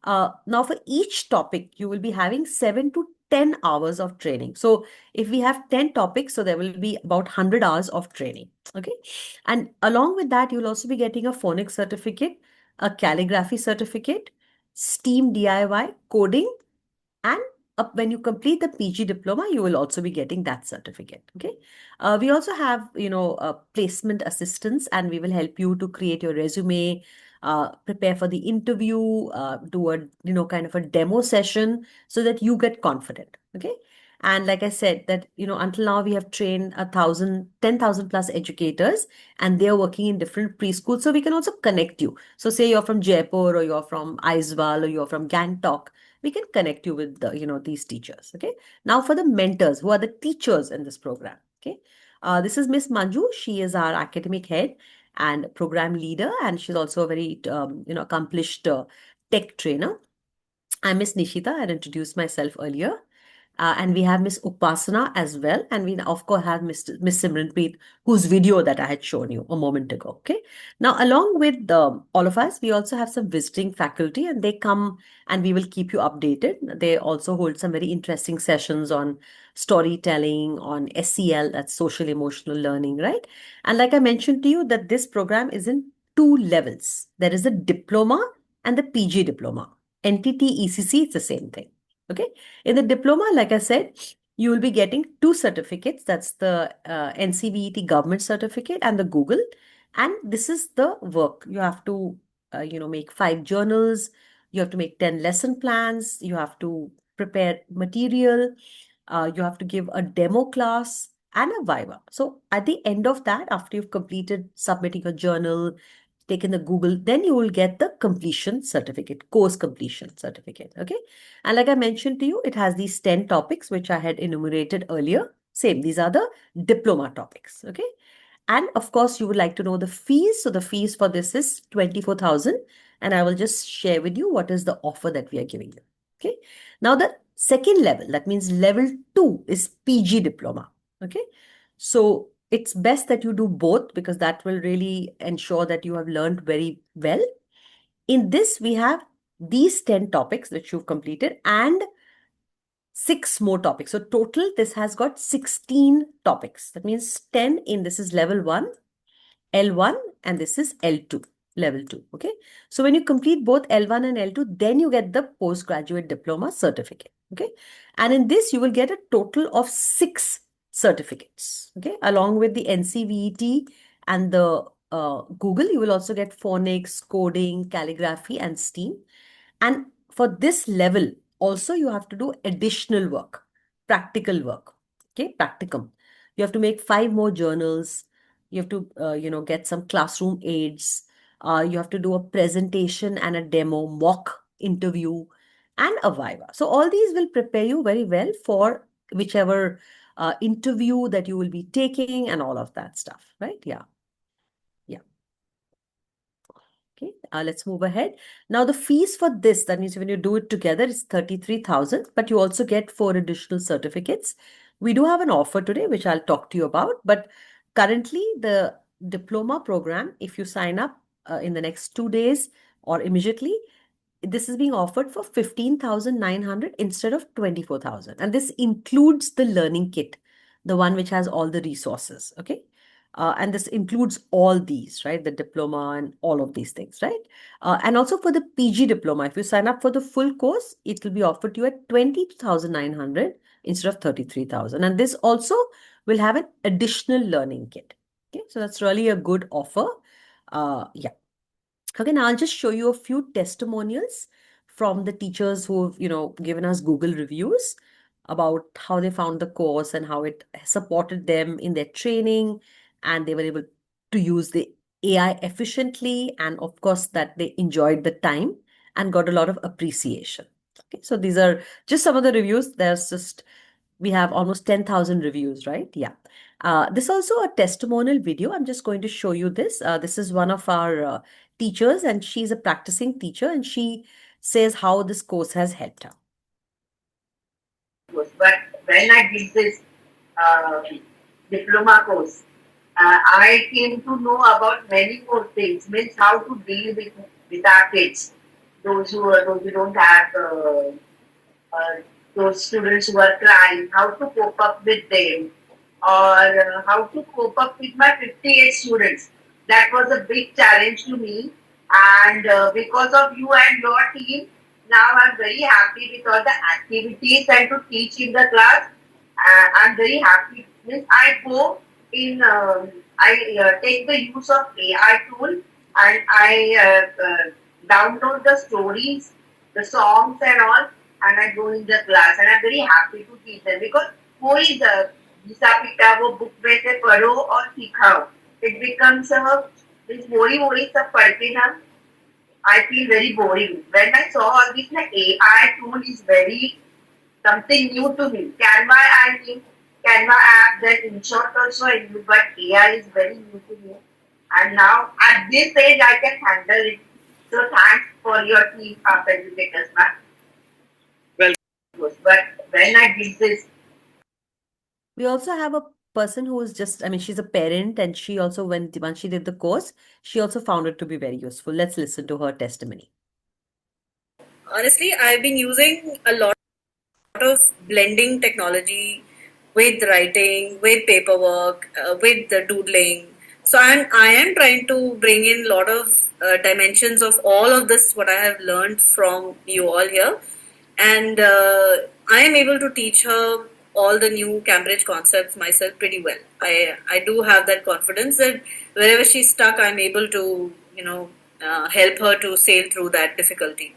S1: Now for each topic, you will be having 7 to 10 hours of training. So if we have 10 topics, so there will be about 100 hours of training. Okay. And along with that, you'll also be getting a phonics certificate, a calligraphy certificate, STEAM DIY, coding, and when you complete the PG diploma, you will also be getting that certificate. Okay. We also have, placement assistance, and we will help you to create your resume, prepare for the interview, do a, kind of a demo session so that you get confident. Okay. And like I said, that, until now we have trained 10,000 plus educators, and they are working in different preschools. So we can also connect you. So say you're from Jaipur, or you're from Aizawl, or you're from Gangtok, we can connect you with the, these teachers. Okay. Now for the mentors, who are the teachers in this program. Okay. This is Miss Manju. She is our academic head and program leader, and she's also a very, accomplished tech trainer. I'm Miss Nishita. I introduced myself earlier. And we have Miss Upasana as well. And we, of course, have Miss Simranpreet, whose video that I had shown you a moment ago. Okay. Now, along with all of us, we also have some visiting faculty, and they come and we will keep you updated. They also hold some very interesting sessions on storytelling, on SEL, that's social emotional learning, right? And like I mentioned to you, that this program is in two levels. There is a diploma and the PG diploma. NTT ECCE, it's the same thing. Okay. In the diploma, like I said, you will be getting two certificates. That's the NCVET government certificate and the Google. And this is the work. You have to, make 5 journals. You have to make 10 lesson plans. You have to prepare material. You have to give a demo class and a viva. So at the end of that, after you've completed submitting a journal, taken the Google, then you will get the completion certificate, course completion certificate. Okay. And like I mentioned to you, it has these 10 topics, which I had enumerated earlier. Same, these are the diploma topics. Okay. And of course, you would like to know the fees. So the fees for this is 24,000. And I will just share with you what is the offer that we are giving you. Okay. Now the second level, that means level 2 is PG diploma. Okay. So it's best that you do both, because that will really ensure that you have learned very well. In this, we have these 10 topics that you've completed and 6 more topics. So total, this has got 16 topics. That means 10 in this is level 1, L1, and this is L2, level 2. Okay. So when you complete both L1 and L2, then you get the postgraduate diploma certificate. Okay. And in this, you will get a total of 6 certificates. Okay. Along with the NCVET and the Google, you will also get phonics, coding, calligraphy, and STEAM. And for this level, also you have to do additional work, practical work. Okay, practicum. You have to make 5 more journals. You have to, get some classroom aids. You have to do a presentation and a demo, mock interview, and a viva. So all these will prepare you very well for whichever interview that you will be taking and all of that stuff, right? Yeah. Yeah. Okay, let's move ahead. Now, the fees for this, that means when you do it together, it's 33,000, but you also get 4 additional certificates. We do have an offer today, which I'll talk to you about. But currently, the diploma program, if you sign up in the next 2 days or immediately, this is being offered for 15,900 instead of 24,000. And this includes the learning kit. the one which has all the resources. Okay. And this includes all these, right? The diploma and all of these things, right? And also for the PG diploma, if you sign up for the full course, it will be offered to you at 20,900 instead of 33,000. And this also will have an additional learning kit. Okay, so that's really a good offer. Yeah. Okay, now I'll just show you a few testimonials from the teachers who've, given us Google reviews about how they found the course and how it supported them in their training, and they were able to use the AI efficiently, and of course that they enjoyed the time and got a lot of appreciation. Okay, so these are just some of the reviews. We have almost 10,000 reviews, right? Yeah. This is also a testimonial video. I'm just going to show you this. This is one of our teachers, and she's a practicing teacher, and she says how this course has helped her.
S6: But when I did this uh, diploma course, I came to know about many more things. Means how to deal with our kids, those who don't have uh, those students who are crying, how to cope up with them, or how to cope up with my 58 students. That was a big challenge to me, and because of you and your team, now I'm very happy with all the activities and to teach in the class. I'm very happy. Means I go in, I take the use of AI tool, and I download the stories, the songs and all, and I go in the class, and I'm very happy to teach them because कोई घिसा पिटा वो book में से पढ़ो और सिखाओ. It becomes this बोरी सब पढ़ते ना. I feel very boring. When I saw all this, like AI tool is very something new to me. Canva I knew, Canva app, then InShot also I knew, but AI is very new to me. And now at this age I can handle it. So thanks for your team of educators, ma'am. But when I did this,
S1: We also have a person who is just, I mean, she's a parent, and she also, once she did the course, she also found it to be very useful. Let's listen to her testimony.
S7: Honestly, I've been using a lot of blending technology with writing, with paperwork, with the doodling. So I am trying to bring in a lot of dimensions of all of this what I have learned from you all here, and I am able to teach her all the new Cambridge concepts myself pretty well. I do have that confidence that wherever she's stuck, I'm able to help her to sail through that difficulty.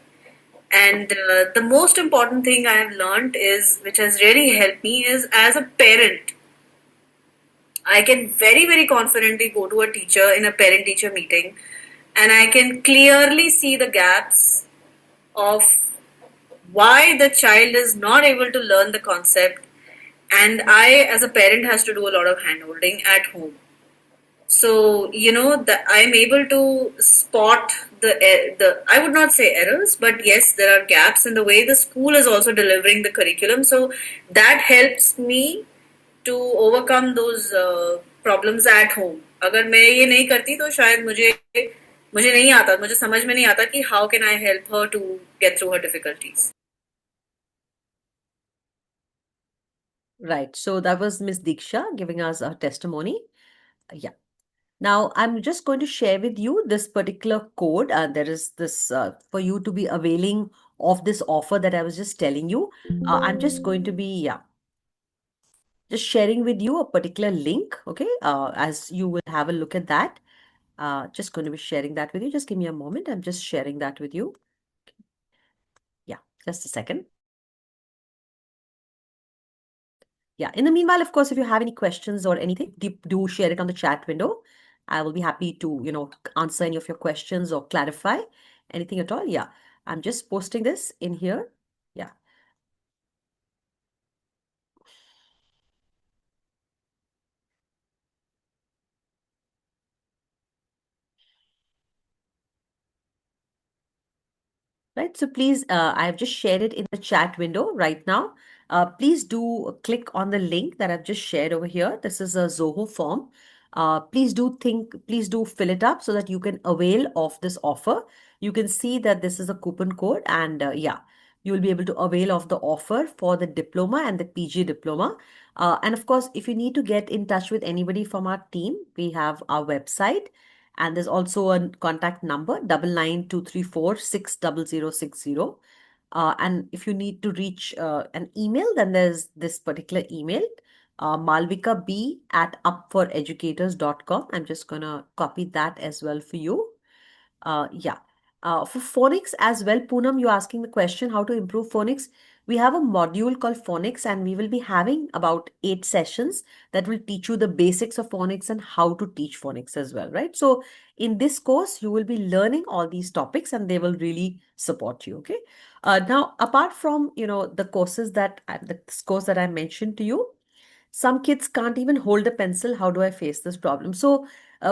S7: And the most important thing I have learned is, which has really helped me, is as a parent, I can very, very confidently go to a teacher in a parent teacher meeting and I can clearly see the gaps of why the child is not able to learn the concept. And I, as a parent, has to do a lot of handholding at home. So that I'm able to spot the I would not say errors, but yes, there are gaps in the way the school is also delivering the curriculum. So that helps me to overcome those problems at home. अगर मैं ये नहीं करती तो शायद मुझे मुझे नहीं आता मुझे समझ में नहीं आता कि how can I help her to get through her difficulties.
S1: Right. So that was Miss Diksha giving us her testimony. Yeah. Now, I'm just going to share with you this particular code. There is this for you to be availing of this offer that I was just telling you. I'm just going to be, yeah, just sharing with you a particular link. Okay. As you will have a look at that. Just going to be sharing that with you. Just give me a moment. I'm just sharing that with you. Yeah, just a second. Yeah. In the meanwhile, of course, if you have any questions or anything, do share it on the chat window. I will be happy to, answer any of your questions or clarify anything at all. Yeah. I'm just posting this in here. Yeah. Right. So please, I have just shared it in the chat window right now. Please do click on the link that I've just shared over here. This is a Zoho form. Please do fill it up so that you can avail of this offer. You can see that this is a coupon code, and yeah, you will be able to avail of the offer for the diploma and the PG diploma. And of course, if you need to get in touch with anybody from our team, we have our website, and there's also a contact number 9923460060. And if you need to reach an email, then there's this particular email, malvika b@upforeducators.com. I'm just gonna copy that as well for you. Yeah. For phonics as well, Poonam, you're asking the question how to improve phonics. We have a module called phonics, and we will be having about 8 sessions that will teach you the basics of phonics and how to teach phonics as well, right? So in this course, you will be learning all these topics, and they will really support you. Okay. Now, apart from the courses the course that I mentioned to you, some kids can't even hold a pencil. How do I face this problem? So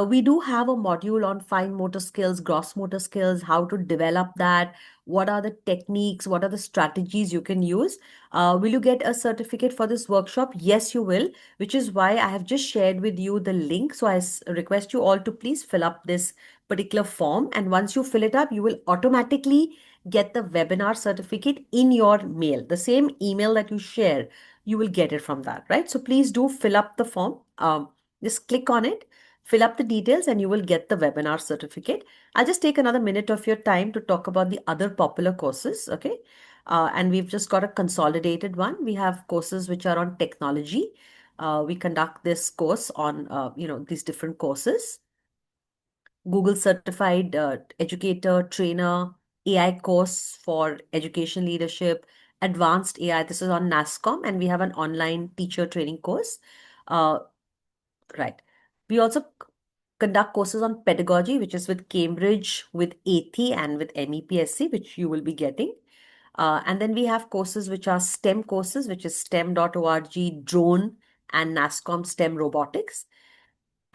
S1: we do have a module on fine motor skills, gross motor skills, how to develop that, what are the techniques, what are the strategies you can use. Will you get a certificate for this workshop? Yes, you will, which is why I have just shared with you the link. So I request you all to please fill up this particular form, and once you fill it up, you will automatically get the webinar certificate in your mail. The same email that you share, you will get it from that, right? So please do fill up the form. Just click on it, fill up the details, and you will get the webinar certificate. I'll just take another minute of your time to talk about the other popular courses, okay? And we've just got a consolidated one. We have courses which are on technology. We conduct this course on, these different courses. Google certified educator, trainer, AI course for education leadership, advanced AI. This is on NASCOM, and we have an online teacher training course. Uh, right. We also conduct courses on pedagogy, which is with Cambridge, with ATHI, and with MEPSC, which you will be getting. And then we have courses which are STEM courses, which is STEM.org, drone, and NASCOM STEM robotics.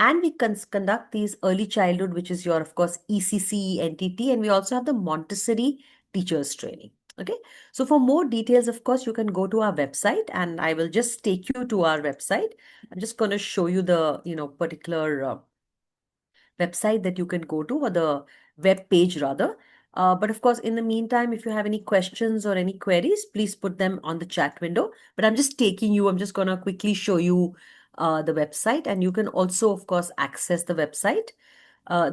S1: And we conduct these early childhood, which is your, of course, ECCE NTT, and we also have the Montessori teachers training. Okay. So for more details, of course, you can go to our website, and I will just take you to our website. I'm just going to show you the, particular website that you can go to, or the web page rather. But of course, in the meantime, if you have any questions or any queries, please put them on the chat window. But I'm just I'm just going to quickly show you the website, and you can also, of course, access the website.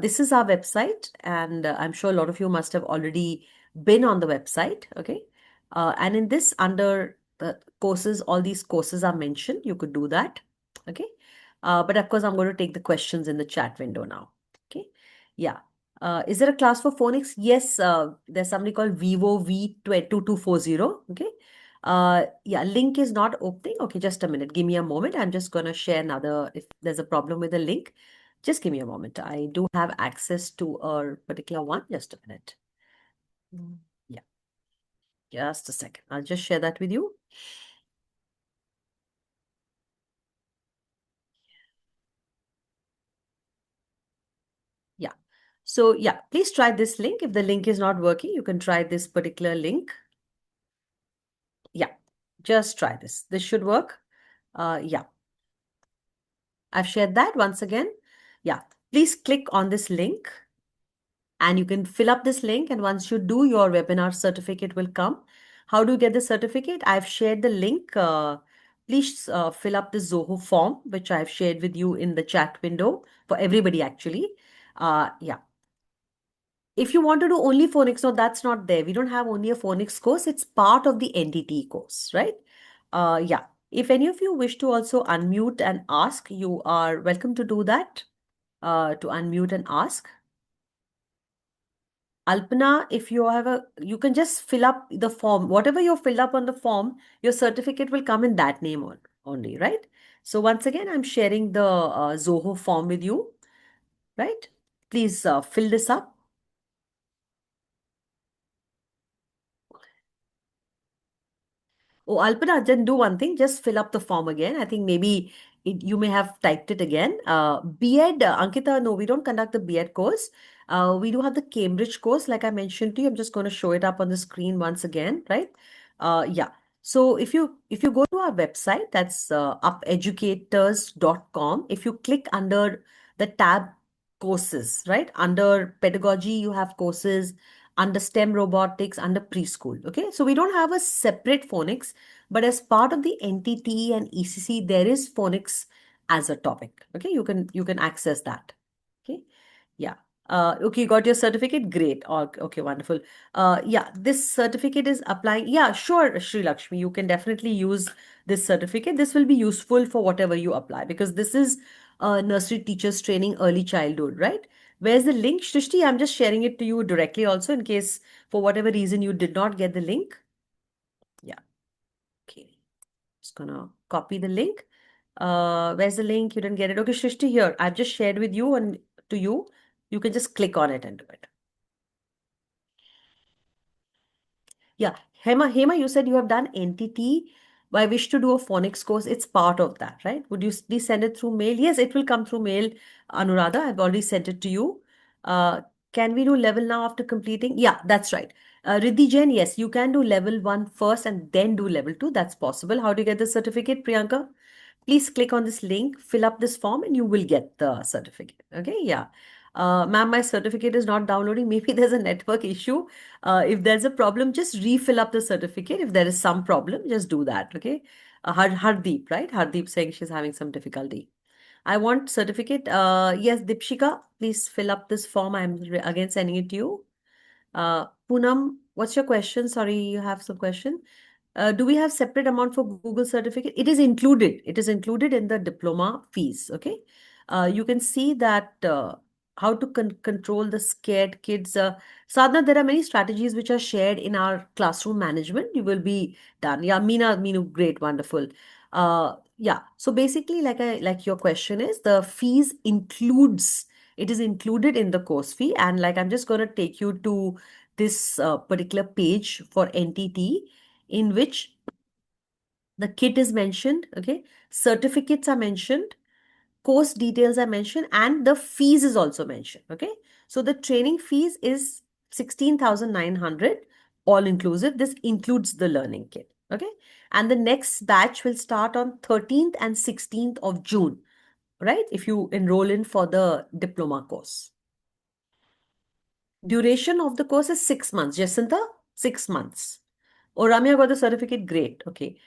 S1: This is our website, and I'm sure a lot of you must have already been on the website. Okay. And in this, under the courses, all these courses are mentioned. You could do that. Okay. But of course, I'm going to take the questions in the chat window now. Okay. Yeah. Is there a class for phonics? Yes. There's somebody called Vivo V2240. Okay. Yeah, link is not opening. Okay, just a minute. Give me a moment. I'm just going to share another. If there's a problem with the link, just give me a moment. I do have access to a particular one. Just a minute. Yeah, just a second. I'll just share that with you. Yeah. So yeah, please try this link. If the link is not working, you can try this particular link. Yeah, just try this. This should work. Yeah, I've shared that once again. Yeah, please click on this link, and you can fill up this link. And once you do, your webinar certificate will come. How do you get the certificate? I've shared the link. Please fill up the Zoho form, which I've shared with you in the chat window for everybody actually. Yeah. If you want to do only phonics, no, that's not there. We don't have only a phonics course. It's part of the NTT course, right? Yeah. If any of you wish to also unmute and ask, you are welcome to do that, to unmute and ask. Alpana, if you you can just fill up the form. Whatever you filled up on the form, your certificate will come in that name only, right? So once again, I'm sharing the Zoho form with you, right? Please fill this up. Oh, Alpana, then do one thing. Just fill up the form again. I think maybe you may have typed it again. B.Ed, Ankita, no, we don't conduct the B.Ed course. We do have the Cambridge course, like I mentioned to you. I'm just going to show it up on the screen once again, right? Yeah. So if you go to our website, that's upeducators.com. If you click under the tab courses, right? Under pedagogy, you have courses. under STEM robotics, under preschool. Okay, so we don't have a separate phonics, but as part of the NTT and ECC, there is phonics as a topic. Okay, you can access that. Okay, yeah. Okay, you got your certificate. Great. Okay, wonderful. Yeah, this certificate is applying. Yeah, sure, Sri Lakshmi, you can definitely use this certificate. This will be useful for whatever you apply because this is nursery teachers training early childhood, right? Where's the link, Shrishti? I'm just sharing it to you directly also in case for whatever reason you did not get the link. Yeah. Okay. Just gonna copy the link. Where's the link? You didn't get it. Okay, Shrishti, here. I've just shared with you and to you. You can just click on it and do it. Yeah. Hema, you said you have done NTT. I wish to do a phonics course. It's part of that, right? Would you please send it through mail? Yes, it will come through mail, Anuradha. I've already sent it to you. Uh, can we do level now after completing? Yeah, that's right. Riddhi Jain, yes, you can do level 1 first and then do level 2. That's possible. How do you get the certificate, Priyanka? Please click on this link, fill up this form, and you will get the certificate. Okay, yeah. Ma'am, my certificate is not downloading. Maybe there's a network issue. If there's a problem, just refill up the certificate. If there is some problem, just do that. Okay. Hardeep, right? Hardeep saying she's having some difficulty. I want certificate. Yes, Dipshika, please fill up this form. I'm again sending it to you. Poonam, what's your question? Sorry, you have some question. Do we have separate amount for Google certificate? It is included. It is included in the diploma fees. Okay. You can see that how to control the scared kids. Sadhna, there are many strategies which are shared in our classroom management. You will be done. Yeah, Meenu, great, wonderful. Yeah. So basically, like your question is, the fees includes. It is included in the course fee, and like I'm just going to take you to this particular page for NTT in which the kit is mentioned, okay, certificates are mentioned, course details are mentioned, and the fees is also mentioned, okay. So the training fees is 16,900 all inclusive. This includes the learning kit, okay, and the next batch will start on 13th and 16th of June, right, if you enroll in for the diploma course. Duration of the course is 6 months. Jacinta, 6 months. Oh, Ramya got the certificate. Great. Okay.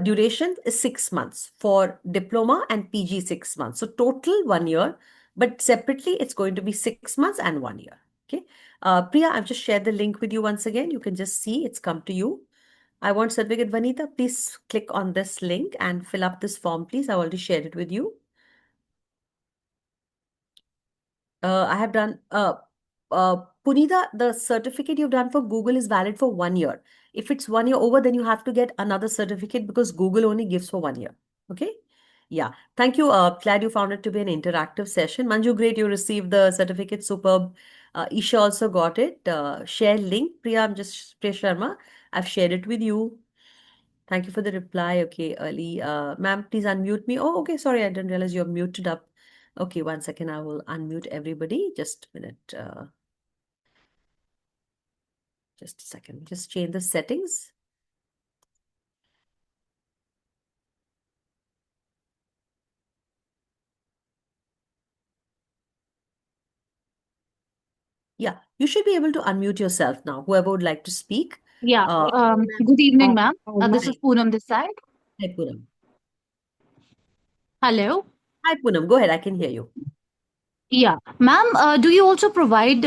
S1: Duration is 6 months for diploma and PG 6 months. So total 1 year, but separately it's going to be 6 months and 1 year. Okay. Priya, I've just shared the link with you once again. You can just see it's come to you. I want certificate. Vanita, please click on this link and fill up this form, please. I already shared it with you. I have done, Punita, the certificate you've done for Google is valid for 1 year. If it's 1 year over, then you have to get another certificate because Google only gives for 1 year. Okay. Yeah. Thank you. Glad you found it to be an interactive session. Manju, great. You received the certificate. Superb. Isha also got it. Share link. Priya Sharma. I've shared it with you. Thank you for the reply. Okay, early. Ma'am, please unmute me. Oh, okay. Sorry, I didn't realize you're muted up. Okay, 1 second. I will unmute everybody. Just a minute. Just a second. Just change the settings. Yeah, you should be able to unmute yourself now. Whoever would like to speak.
S8: Yeah.
S1: Uh,
S8: Good evening, ma'am. This is
S1: hi.
S8: Poonam this side.
S1: Hi, Poonam.
S8: Hello.
S1: Hi, Poonam. Go ahead. I can hear you.
S8: Yeah, ma'am. Do you also provide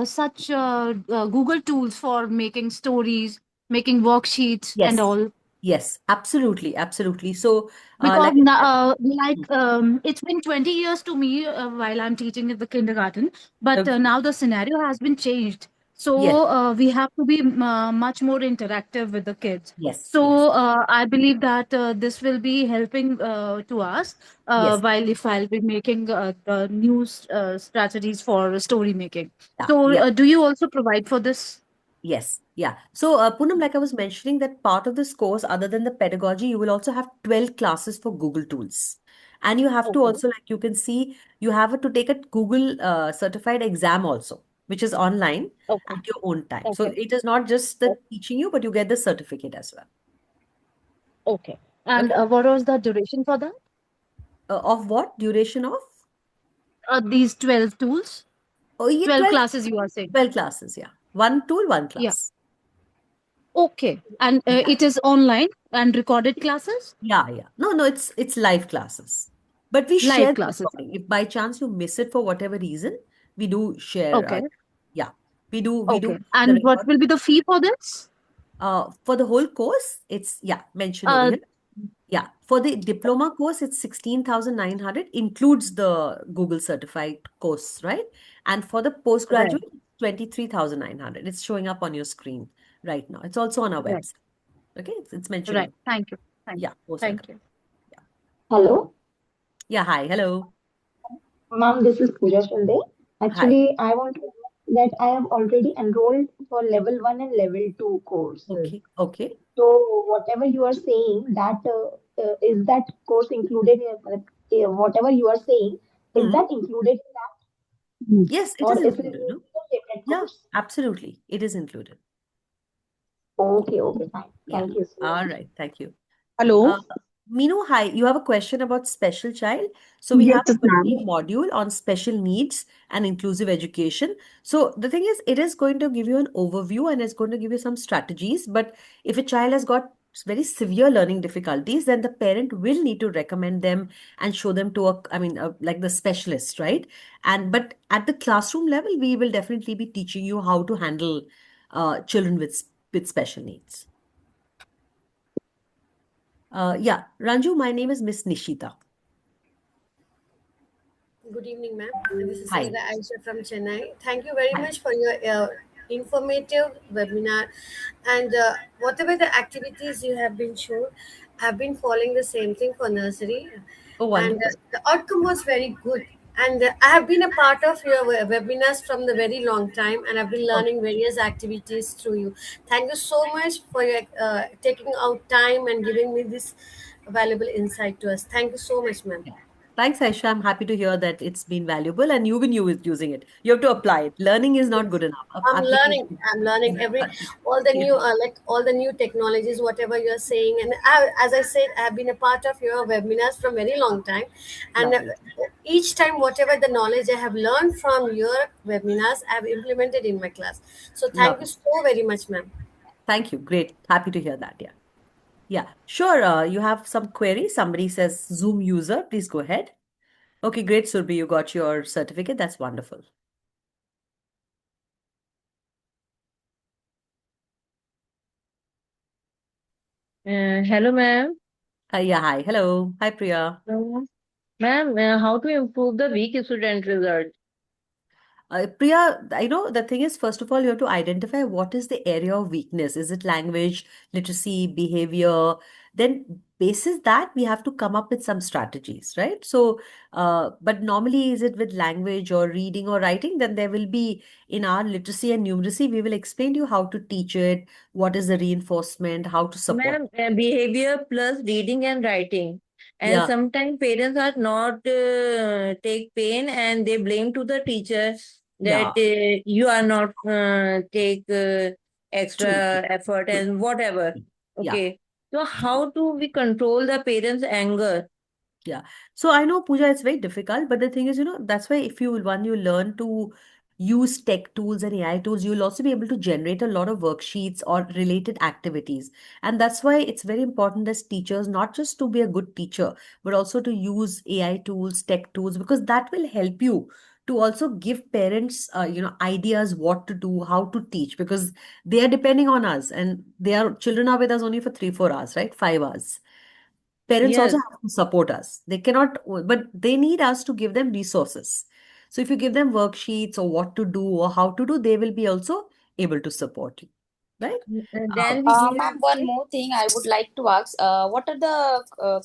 S8: such Google tools for making stories, making worksheets, and
S1: Yes.
S8: all?
S1: Yes, absolutely. Absolutely. So,
S8: Because
S1: like I said,
S8: it's been 20 years to me while I'm teaching at the kindergarten, but
S1: okay.
S8: now the scenario has been changed.
S1: Yes,
S8: So we have to be much more interactive with the kids.
S1: yes, yes,
S8: So I believe that this will be helping to us
S1: yes.
S8: while if I'll be making the new strategies for story making.
S1: Yeah,
S8: So
S1: yeah.
S8: do you also provide for this?
S1: Yes, yeah. So, Poonam, like I was mentioning, that part of this course, other than the pedagogy, you will also have 12 classes for Google tools. And you have to
S8: Okay.
S1: also, like you can see, you have to take a Google certified exam also, which is online
S8: Okay.
S1: at your own time. So
S8: Okay.
S1: it is not just the teaching you, but you get the certificate as well.
S8: Okay. And
S1: Okay.
S8: what was the duration for that?
S1: Of what? Duration of?
S8: These 12 tools,
S1: Oh, yeah,
S8: 12
S1: 12,
S8: classes you are saying.
S1: 12 classes, yeah. One tool, one
S8: Yeah.
S1: class.
S8: Okay. And
S1: Yeah.
S8: it is online and recorded classes?
S1: Yeah, yeah. No, it's live classes. But we share
S8: Live
S1: the
S8: classes.
S1: recording. If by chance you miss it for whatever reason, we do share.
S8: Okay.
S1: Yeah, we do
S8: Okay.
S1: the
S8: And what
S1: record.
S8: will be the fee for this?
S1: For the whole course, it's yeah mentioned over
S8: Uh,
S1: here. Yeah, for the diploma course, it's 16,900, includes the Google certified course, right? And for the
S8: right.
S1: postgraduate, 23,900. It's showing up on your screen right now. It's also on our
S8: Right.
S1: website. Okay, it's mentioned
S8: Right.
S1: over.
S8: Thank you. Thank
S1: Yeah,
S8: you.
S1: most
S8: Thank
S1: welcome.
S8: you.
S1: Yeah.
S9: Hello,
S1: Yeah, hi, hello.
S9: ma'am. This is Pooja Shinde.
S1: Hi.
S9: Actually, I want to know that I have already enrolled for level 1 and level 2 courses.
S1: Okay, okay.
S9: So, whatever you are saying, that is that course included in whatever you are saying, is
S1: Hmm.
S9: that included in that? Mm.
S1: Yes, it is
S9: Or is it
S1: included, no?
S9: a separate
S1: Yeah,
S9: course?
S1: absolutely. It is included.
S9: Okay, okay, fine.
S1: Yeah.
S9: Thank you so
S1: All
S9: much.
S1: right. Thank you.
S10: Hello.
S1: Uh, Meenu, hi. You have a question about special child. So we
S10: Yes,
S1: have a
S10: ma'am.
S1: complete module on special needs and inclusive education. So the thing is, it is going to give you an overview and it's going to give you some strategies. But if a child has got very severe learning difficulties, then the parent will need to recommend them and show them to like the specialist, right? But at the classroom level, we will definitely be teaching you how to handle children with special needs. Yeah, Ranju, my name is Miss Nishita.
S11: Good evening, ma'am. This is
S1: Hi.
S11: Saida Aisha from Chennai. Thank you very
S1: Hi.
S11: much for your informative webinar and whatever the activities you have been shown. I've been following the same thing for nursery,
S1: Oh,
S11: and
S1: wonderful.
S11: the outcome was very good. And I have been a part of your webinars from the very long time, and I've been
S1: Okay.
S11: learning various activities through you. Thank you so much for your taking out time and giving me this valuable insight to us. Thank you so much, ma'am.
S1: Yeah. Thanks, Aisha. I'm happy to hear that it's been valuable and you've been using it. You have to apply it. Learning is not
S11: Yes.
S1: good enough.
S11: I'm learning.
S1: Application.
S11: I'm learning every all the
S1: Yeah.
S11: new like all the new technologies, whatever you're saying. And as I said, I've been a part of your webinars from very long time, and
S1: Lovely.
S11: each time whatever the knowledge I have learned from your webinars, I've implemented in my class. So thank you
S1: Lovely.
S11: so very much, ma'am.
S1: Thank you. Great. Happy to hear that. Yeah. Yeah. Sure. You have some query. Somebody says Zoom user. Please go ahead. Okay, great, Surbi. You got your certificate. That's wonderful.
S10: Hello, ma'am.
S1: Yeah. Hi. Hello. Hi, Priya.
S10: Hello. Ma'am, how to improve the weak student result?
S1: Priya, I know the thing is, first of all, you have to identify what is the area of weakness. Is it language, literacy, behavior? Then, basis that, we have to come up with some strategies, right? So, but normally, is it with language or reading or writing? Then there will be in our literacy and numeracy, we will explain to you how to teach it, what is the reinforcement, how to support.
S10: Ma'am, behavior plus reading and writing. And
S1: Yeah,
S10: sometimes parents are not take pain and they blame to the teacher that
S1: yeah,
S10: you are not take
S1: true,
S10: extra effort
S1: true.
S10: and whatever.
S1: Yeah.
S10: Okay. So how do we control the parents' anger?
S1: Yeah. So I know, Pooja, it's very difficult, but the thing is, that's why if you learn to use tech tools and AI tools, you'll also be able to generate a lot of worksheets or related activities. And that's why it's very important as teachers, not just to be a good teacher, but also to use AI tools, tech tools, because that will help you to also give parents, ideas what to do, how to teach, because they are depending on us and children are with us only for 3, 4 hours, right? 5 hours. Parents also
S10: Yes.
S1: have to support us. They cannot, but they need us to give them resources. So if you give them worksheets or what to do or how to do, they will be also able to support you, right?
S10: And
S1: Uh,
S10: then we give
S12: Ma'am, one more thing I would like to ask. What are the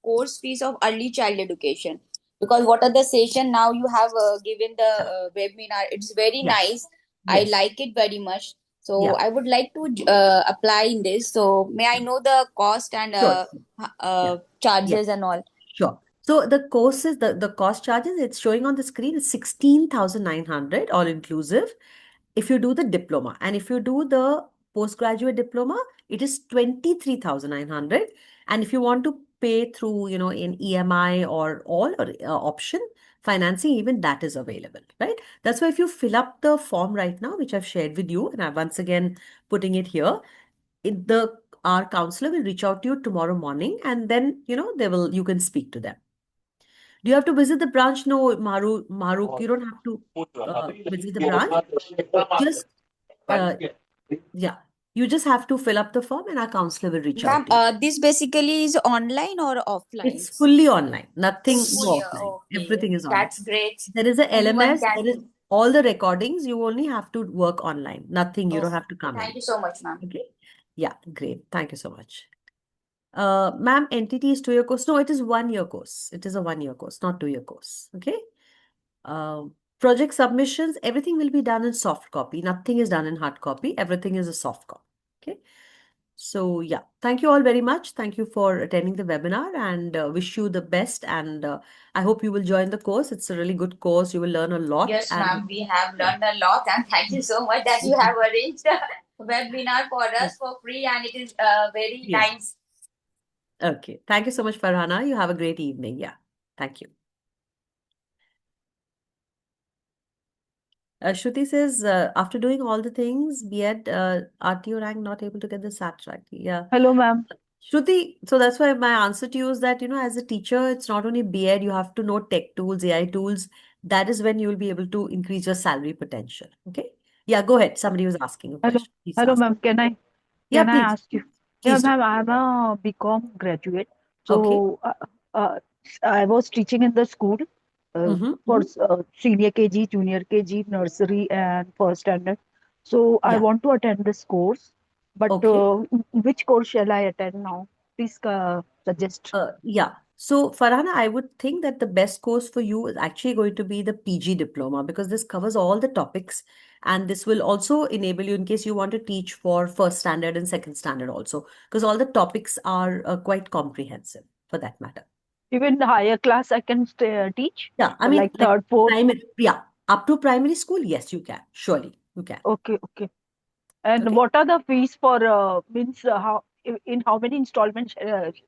S12: course fees of early child education? Because what are the session now you have given the webinar? It's very
S1: yeah,
S12: nice. I
S1: yes,
S12: like it very much. So
S1: yeah,
S12: I would like to apply in this. So may I know the cost and
S1: sure, yeah, yeah,
S12: charges and all?
S1: sure. So the courses, the cost charges, it's showing on the screen is 16,900 all inclusive. If you do the diploma and if you do the postgraduate diploma, it is 23,900. And if you want to pay through, in EMI or all or option, financing, even that is available, right? That's why if you fill up the form right now, which I've shared with you, and I'm once again putting it here, our counselor will reach out to you tomorrow morning, and then you can speak to them. Do you have to visit the branch? No, Maruk, you don't have to visit the branch. Just uh, yeah, you just have to fill up the form, and our counselor will reach
S12: Ma'am,
S1: out to you.
S12: this basically is online or offline?
S1: It's fully online, nothing,
S12: Fully,
S1: no offline.
S12: okay.
S1: Everything is online.
S12: That's great.
S1: There is a
S12: Anyone
S1: LMS, there is
S12: can.
S1: all the recordings. You only have to work online. Nothing, you don't
S12: Okay.
S1: have to come
S12: Thank
S1: in.
S12: you so much, ma'am.
S1: Okay. Yeah, great. Thank you so much. Ma'am, NTT is 2-year course. No, it is 1-year course. It is a 1-year course, not 2-year course. Okay. Project submissions, everything will be done in soft copy. Nothing is done in hard copy. Everything is a soft copy. Okay. So yeah, thank you all very much. Thank you for attending the webinar, and wish you the best. And I hope you will join the course. It's a really good course. You will learn a lot.
S12: Yes,
S1: And
S12: ma'am. We have
S1: yeah.
S12: learned a lot, and thank you so much that you have arranged a webinar for
S1: Yeah.
S12: us for free, and it is very
S1: Yeah.
S12: nice.
S1: Okay. Thank you so much, Farhana. You have a great evening. Yeah. Thank you. Shruti says, after doing all the things, B.Ed, RTO rank, not able to get the SAT rank. Yeah.
S13: Hello, ma'am.
S1: Shruti, so that's why my answer to you is that, as a teacher, it's not only B.Ed, you have to know tech tools, AI tools. That is when you will be able to increase your salary potential. Okay. Yeah, go ahead. Somebody was asking a
S13: Hello,
S1: question. Please
S13: hello,
S1: ask.
S13: ma'am. Can I
S1: Yeah,
S13: can I
S1: please.
S13: ask you? Yeah,
S1: Please do.
S13: ma'am. I'm a BCom graduate.
S1: Okay.
S13: So uh, I was teaching in the school for
S1: Mm-hmm.
S13: senior KG, junior KG, nursery, and first standard. So I
S1: Yeah.
S13: want to attend this course, but
S1: Okay.
S13: which course shall I attend now? Please suggest.
S1: Yeah. So, Farhana, I would think that the best course for you is actually going to be the PG diploma, because this covers all the topics, and this will also enable you in case you want to teach for first standard and second standard also, because all the topics are quite comprehensive for that matter.
S13: Even the higher class I can teach,
S1: Yeah, I mean,
S13: like
S1: like
S13: third, fourth.
S1: primary, yeah, up to primary school, yes, you can. Surely, you can.
S13: Okay, okay. And
S1: Okay.
S13: what are the fees for means how in how many installments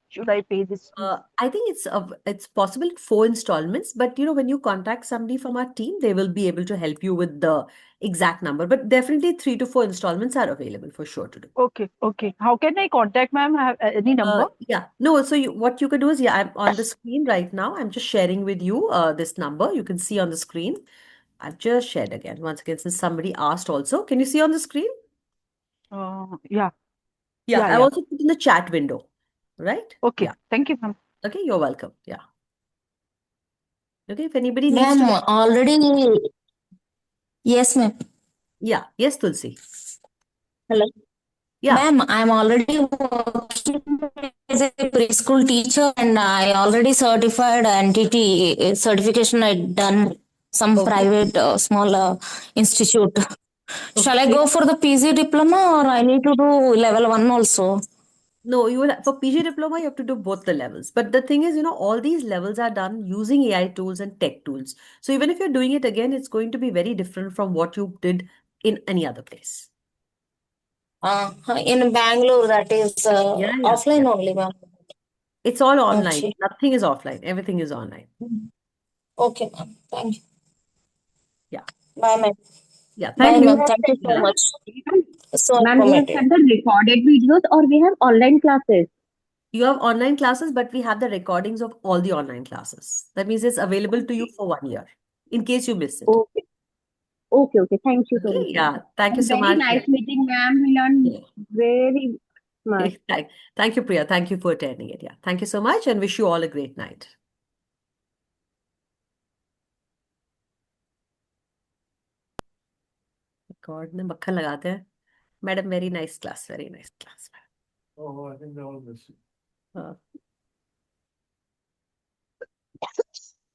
S13: should I pay this fees?
S1: I think it's possible in 4 installments, but when you contact somebody from our team, they will be able to help you with the exact number. But definitely 3 to 4 installments are available for sure to do.
S13: Okay, okay. How can I contact ma'am? Have any number?
S1: Yeah, no. So what you can do is, yeah, I'm on the screen right now. I'm just sharing with you this number. You can see on the screen. I've just shared again. Once again, since somebody asked also, can you see on the screen?
S13: Yeah,
S1: Yeah,
S13: yeah,
S1: I've
S13: yeah.
S1: also put in the chat window, right?
S13: Okay,
S1: Yeah.
S13: thank you, ma'am.
S1: Okay, you're welcome. Yeah. Okay, if anybody needs
S10: Ma'am,
S1: to,
S10: already. Yes, ma'am.
S1: yeah, yes, Tulsi.
S10: Hello.
S1: Yeah.
S10: Ma'am, I'm already working as a preschool teacher and I already certified NTT certification. I done some
S1: Okay.
S10: private small institute. Shall I
S1: Okay.
S10: go for the PG diploma or I need to do level 1 also?
S1: No, for PG diploma, you have to do both the levels. But the thing is, all these levels are done using AI tools and tech tools. So even if you're doing it again, it's going to be very different from what you did in any other place.
S10: In Bangalore, that is
S1: Yeah, yeah,
S10: offline
S1: yeah.
S10: only, ma'am.
S1: It's all online.
S10: Okay.
S1: Nothing is offline. Everything is online.
S10: Okay, ma'am. Thank you.
S1: Yeah.
S10: Bye, ma'am.
S1: Yeah.
S10: Bye,
S1: Thank
S9: We
S1: you.
S10: ma'am.
S9: have
S10: Thank you so
S1: Yeah.
S10: much. So
S9: ma'am, we have
S10: informative.
S9: sent the recorded videos or we have online classes.
S1: You have online classes, but we have the recordings of all the online classes. That means it's available to you
S9: Okay.
S1: for 1 year in case you miss it.
S9: Okay. Okay. Okay. Thank you so
S1: Okay.
S9: much,
S1: Yeah.
S9: ma'am.
S1: Thank you
S9: And
S1: so
S9: very
S1: much.
S9: nice meeting, ma'am. We learned
S1: Yeah.
S9: very much.
S1: Thank you, Priya. Thank you for attending it. Yeah. Thank you so much, and wish you all a great night. Record में मक्खन लगाते हैं madam very nice class हाँ